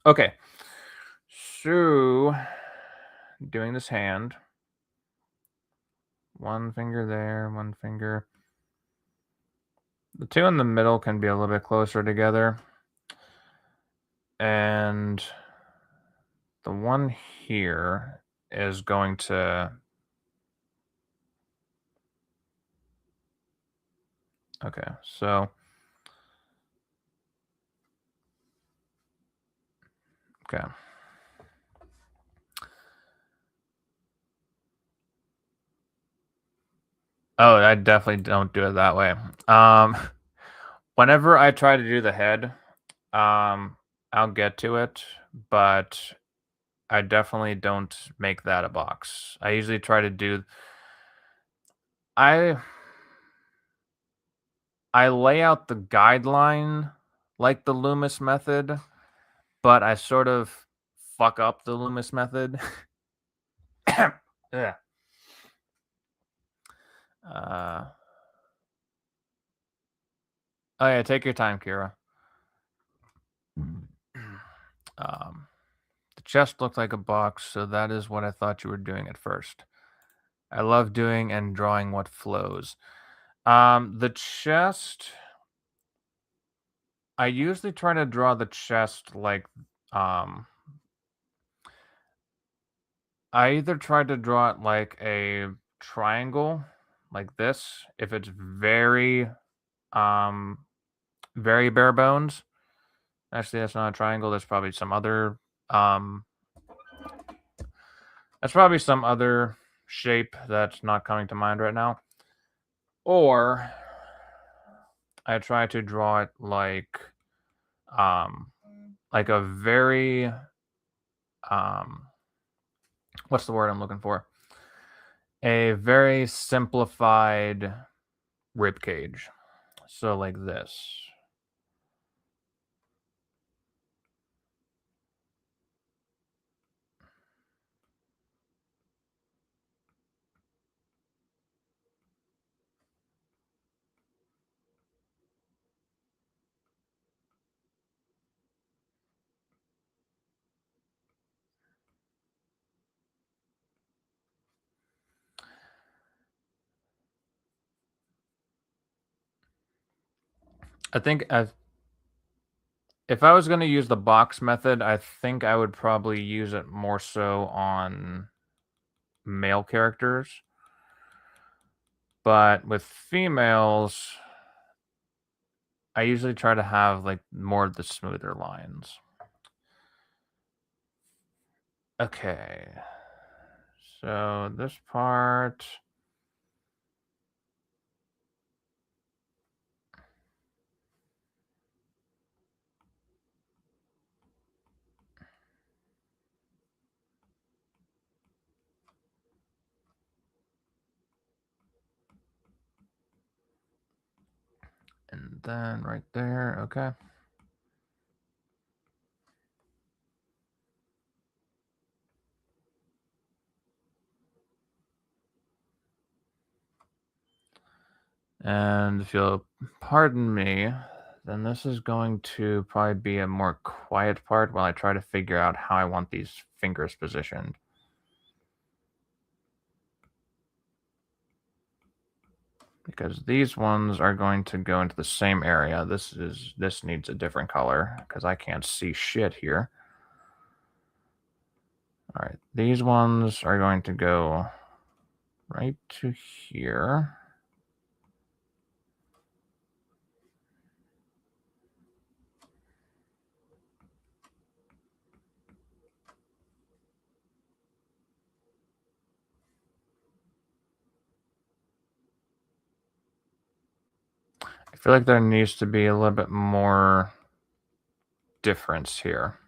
Okay. So, doing this hand. One finger there, one finger. The two in the middle can be a little bit closer together. And the one here is going to... Okay, so... Okay. Oh, I definitely don't do it that way. Whenever I try to do the head, I'll get to it, but I definitely don't make that a box. I usually try to do... I lay out the guideline like the Loomis method, but I sort of fuck up the Loomis method. Yeah. Oh yeah, take your time, Kira. The chest looked like a box, so that is what I thought you were doing at first. I love doing and drawing what flows. The chest... I usually try to draw the chest like... I either try to draw it like a triangle, like this, if it's very bare bones. Actually, that's not a triangle. That's probably some other shape that's not coming to mind right now. Or I try to draw it like a very what's the word I'm looking for? A very simplified rib cage. So like this. I think if I was going to use the box method, I think I would probably use it more so on male characters. But with females, I usually try to have like more of the smoother lines. Okay. So this part... And then right there, okay. And if you'll pardon me, then this is going to probably be a more quiet part while I try to figure out how I want these fingers positioned. Because these ones are going to go into the same area. This needs a different color because I can't see shit here. All right, these ones are going to go right to here. I feel like there needs to be a little bit more difference here.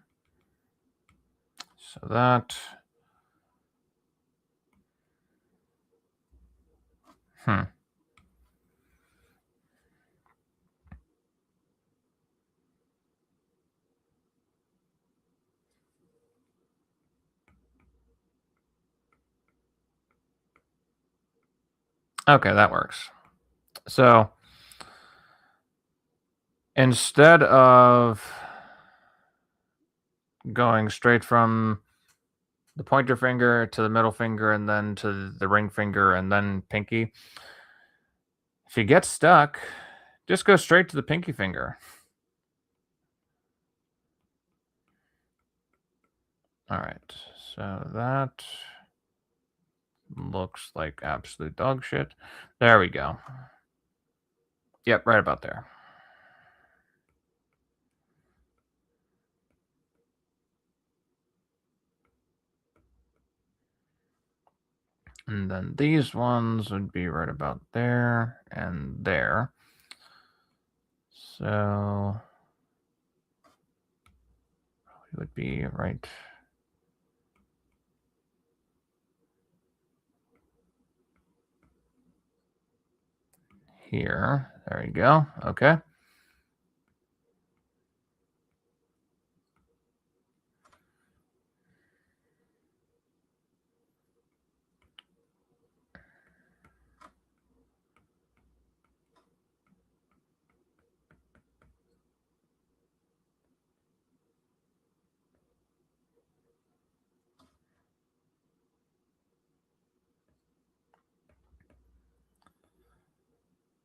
So that... Hmm. Okay, that works. So instead of going straight from the pointer finger to the middle finger and then to the ring finger and then pinky, if you get stuck, just go straight to the pinky finger. All right, so that looks like absolute dog shit. There we go. Yep, right about there. And then these ones would be right about there and there. So it would be right here. There you go. Okay.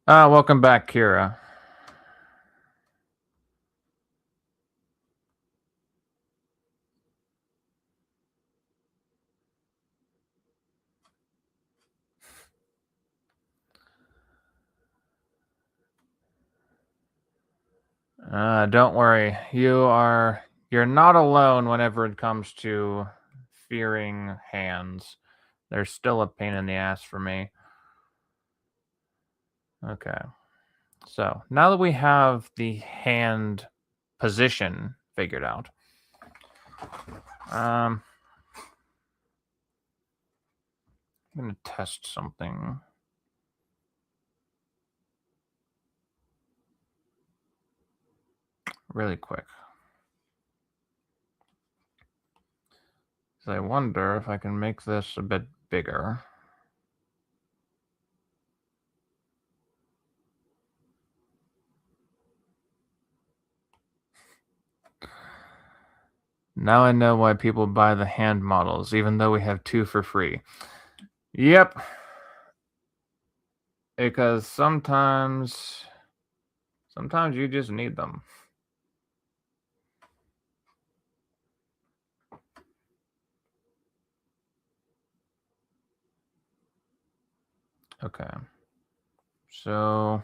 Welcome back, Kira. Don't worry. You're not alone whenever it comes to fearing hands. They're still a pain in the ass for me. Okay. So now that we have the hand position figured out, I'm gonna test something really quick. So I wonder if I can make this a bit bigger. Now I know why people buy the hand models, even though we have 2 for free. Yep. Because sometimes you just need them. Okay. So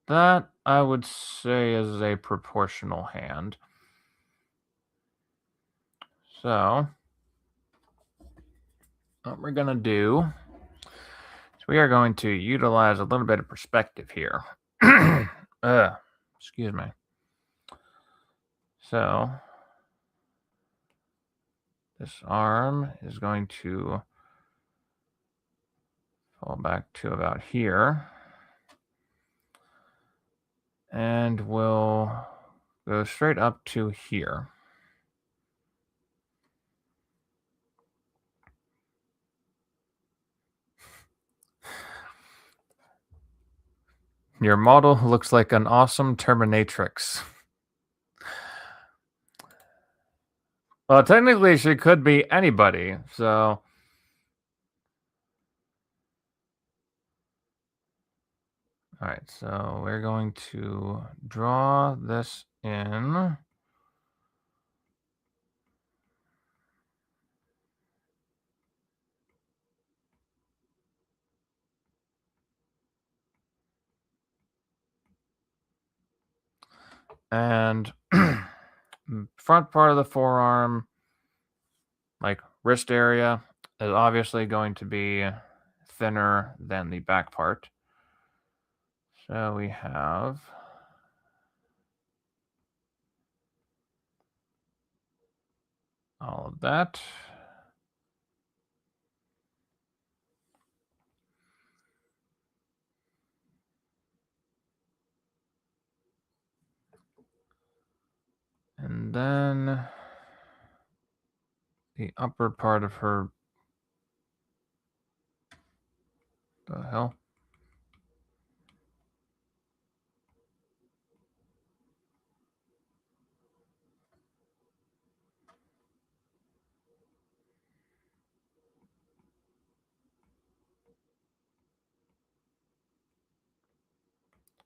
that I would say is a proportional hand. So what we're going to do is we are going to utilize a little bit of perspective here. Excuse me. So this arm is going to fall back to about here. And we'll go straight up to here. Your model looks like an awesome Terminatrix. Well, technically, she could be anybody, so. All right, so we're going to draw this in. And front part of the forearm, like wrist area, is obviously going to be thinner than the back part. So we have all of that. then the upper part of her. The hell?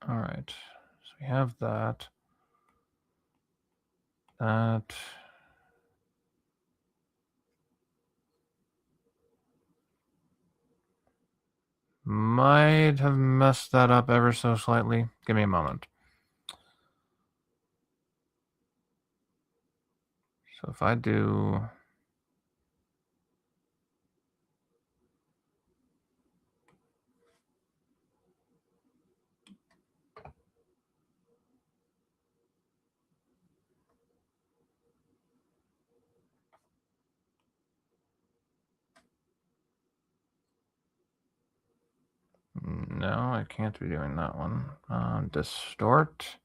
All right. So we have that. That. Might have messed that up ever so slightly. Give me a moment. So if I do... No, I can't be doing that one. Distort.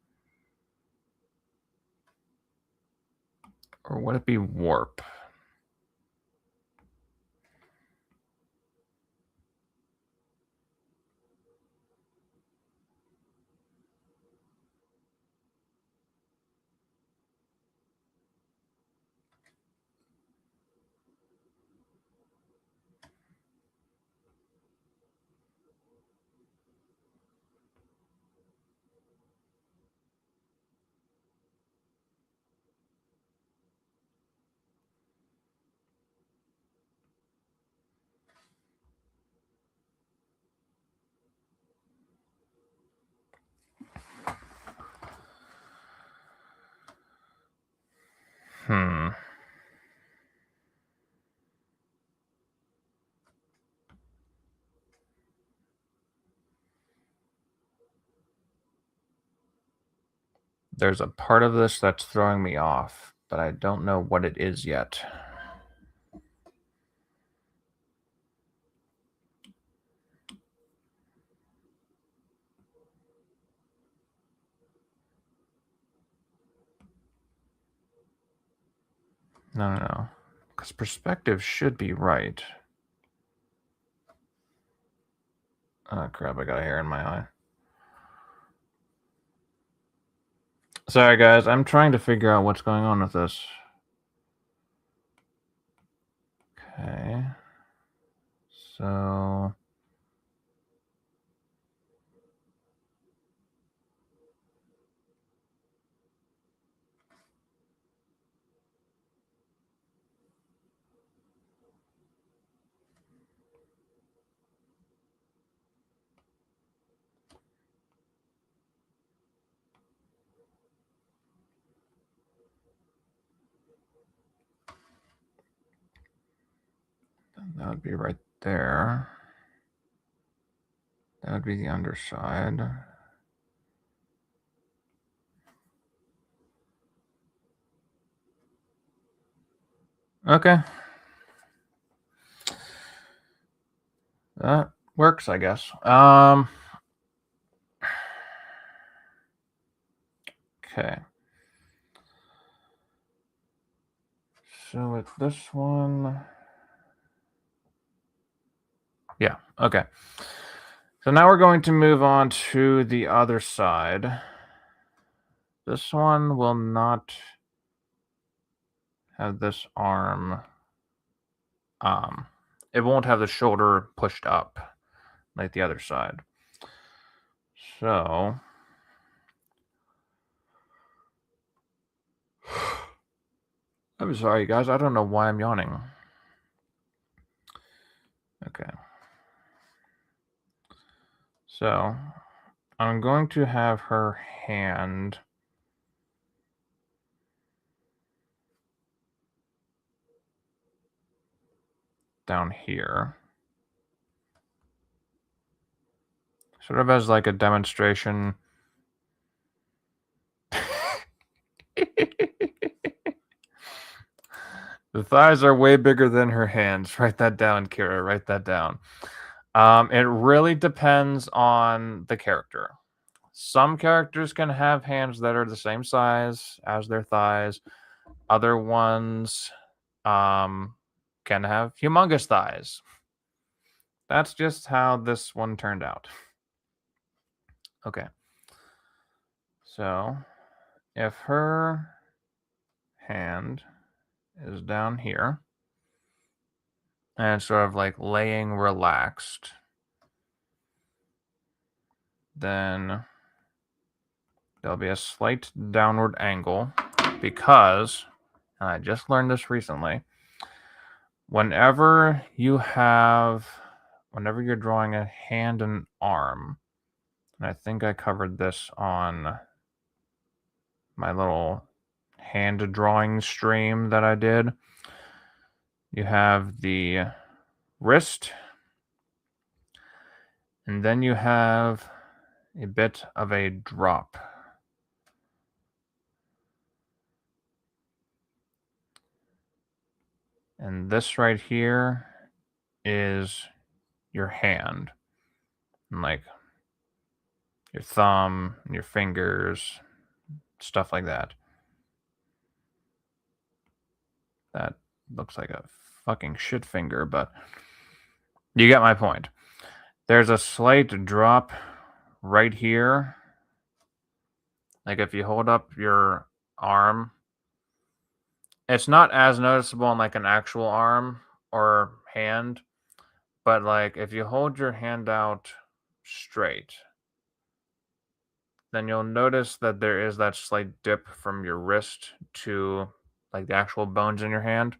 Or would it be warp? There's a part of this that's throwing me off, but I don't know what it is yet. No. Because perspective should be right. Oh, crap, I got a hair in my eye. Sorry, guys. I'm trying to figure out what's going on with this. Okay. So... that would be right there. That would be the underside. Okay. That works, I guess. Okay. So with this one... Yeah, okay. So now we're going to move on to the other side. This one will not have this arm. It won't have the shoulder pushed up like the other side. So... I'm sorry, guys. I don't know why I'm yawning. Okay. So, I'm going to have her hand down here. Sort of as like a demonstration. The thighs are way bigger than her hands. Write that down, Kira. Write that down. It really depends on the character. Some characters can have hands that are the same size as their thighs. Other ones can have humongous thighs. That's just how this one turned out. Okay. So if her hand is down here and sort of like laying relaxed, then there'll be a slight downward angle because, and I just learned this recently, whenever you're drawing a hand and arm, and I think I covered this on my little hand drawing stream that I did, you have the wrist, and then you have a bit of a drop. And this right here is your hand. And like your thumb, and your fingers, stuff like that. That looks like a fucking shit finger, but you get my point. There's a slight drop right here. Like if you hold up your arm, it's not as noticeable in like an actual arm or hand, but like if you hold your hand out straight, then you'll notice that there is that slight dip from your wrist to like the actual bones in your hand.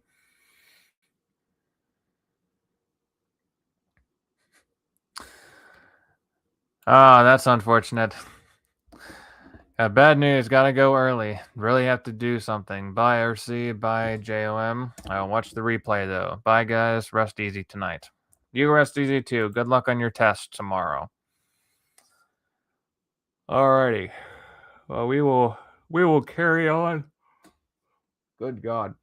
Ah, that's unfortunate. Bad news, gotta go early. Really have to do something. Bye, RC. Bye, JOM. I'll watch the replay, though. Bye, guys. Rest easy tonight. You rest easy, too. Good luck on your test tomorrow. Alrighty. Well, we will carry on. Good God.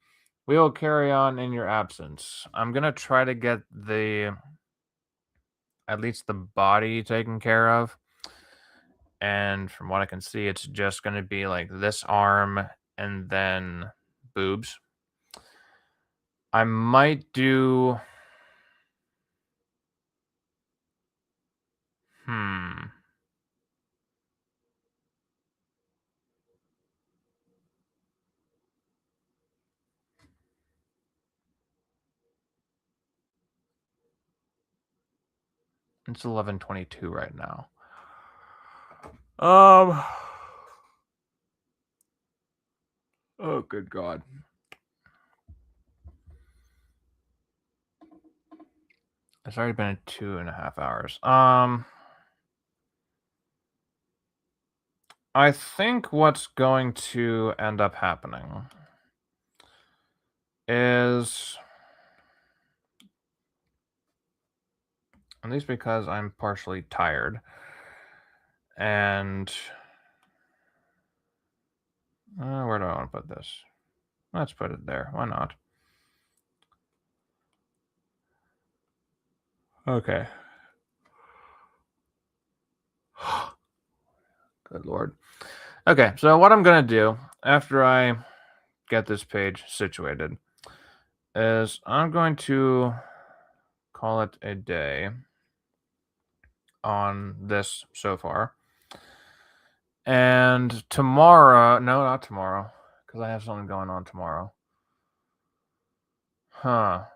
We will carry on in your absence. I'm gonna try to get at least the body taken care of. And from what I can see, it's just going to be like this arm and then boobs. I might do... It's 11:22 right now. Oh, good God. It's already been 2.5 hours. I think what's going to end up happening is, at least because I'm partially tired, and where do I want to put this? Let's put it there. Why not? Okay. Good Lord. Okay, so what I'm going to do after I get this page situated is I'm going to call it a day on this so far. And tomorrow, no, not tomorrow, because I have something going on tomorrow. I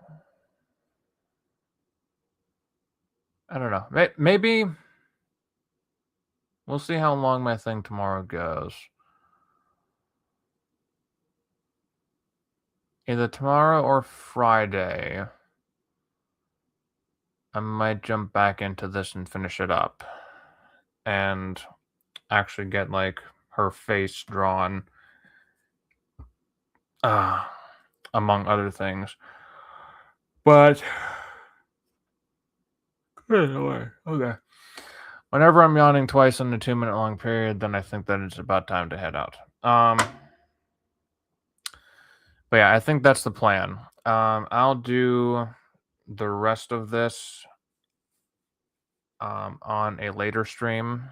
don't know. Maybe we'll see how long my thing tomorrow goes. Either tomorrow or Friday, I might jump back into this and finish it up. And actually get like her face drawn, among other things. But okay. Whenever I'm yawning twice in a 2-minute long period, then I think that it's about time to head out. But yeah, I think that's the plan. I'll do the rest of this on a later stream,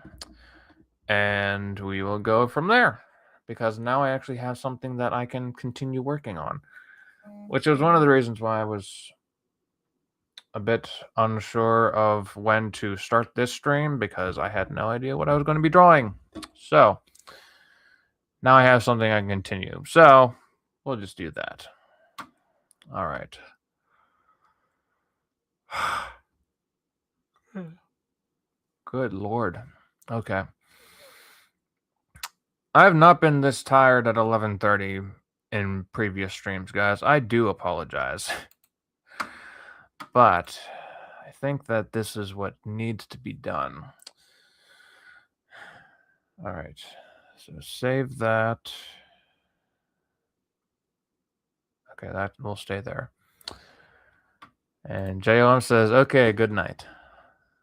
and we will go from there. because now I actually have something that I can continue working on, which was one of the reasons why I was a bit unsure of when to start this stream, because I had no idea what I was going to be drawing. So now I have something I can continue. So we'll just do that. All right. Good Lord. Okay. I have not been this tired at 11:30 in previous streams, guys. I do apologize. But I think that this is what needs to be done. All right. So save that. Okay, that will stay there. And JOM says, okay, good night.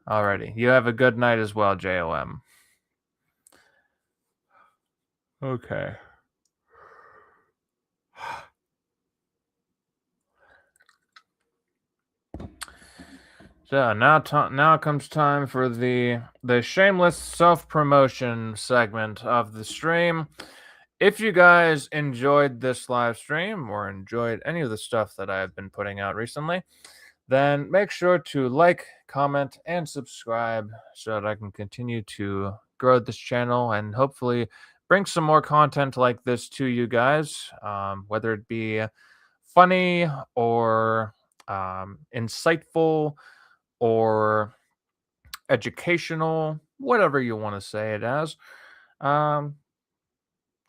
Alrighty. You have a good night as well, JOM. Okay. So now comes time for the shameless self-promotion segment of the stream. If you guys enjoyed this live stream or enjoyed any of the stuff that I have been putting out recently, then make sure to like, comment, and subscribe so that I can continue to grow this channel and hopefully bring some more content like this to you guys, whether it be funny or insightful or educational, whatever you want to say it as.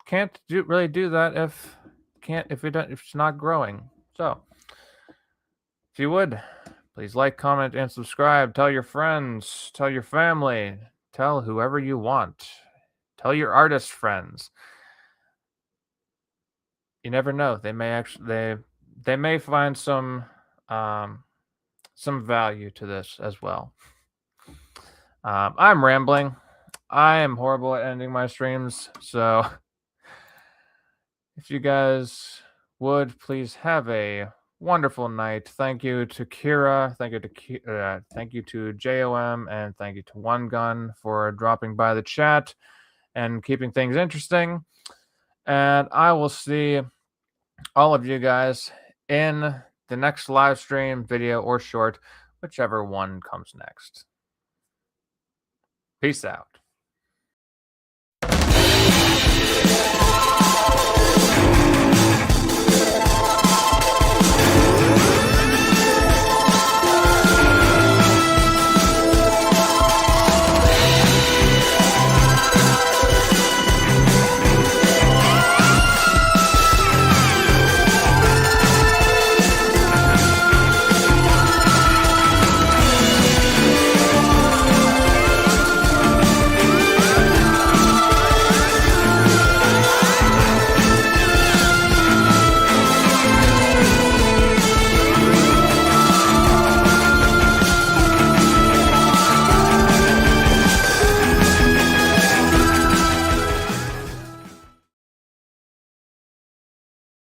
Can't really do that if it's not growing. So if you would, please like, comment, and subscribe. Tell your friends, tell your family, tell whoever you want. Tell your artist friends. You never know. They may actually they may find some value to this as well. I'm rambling. I am horrible at ending my streams, so if you guys would please have a wonderful night. Thank you to Kira, thank you to JOM, and thank you to One Gun for dropping by the chat and keeping things interesting. And I will see all of you guys in the next live stream, video, or short, whichever one comes next. Peace out.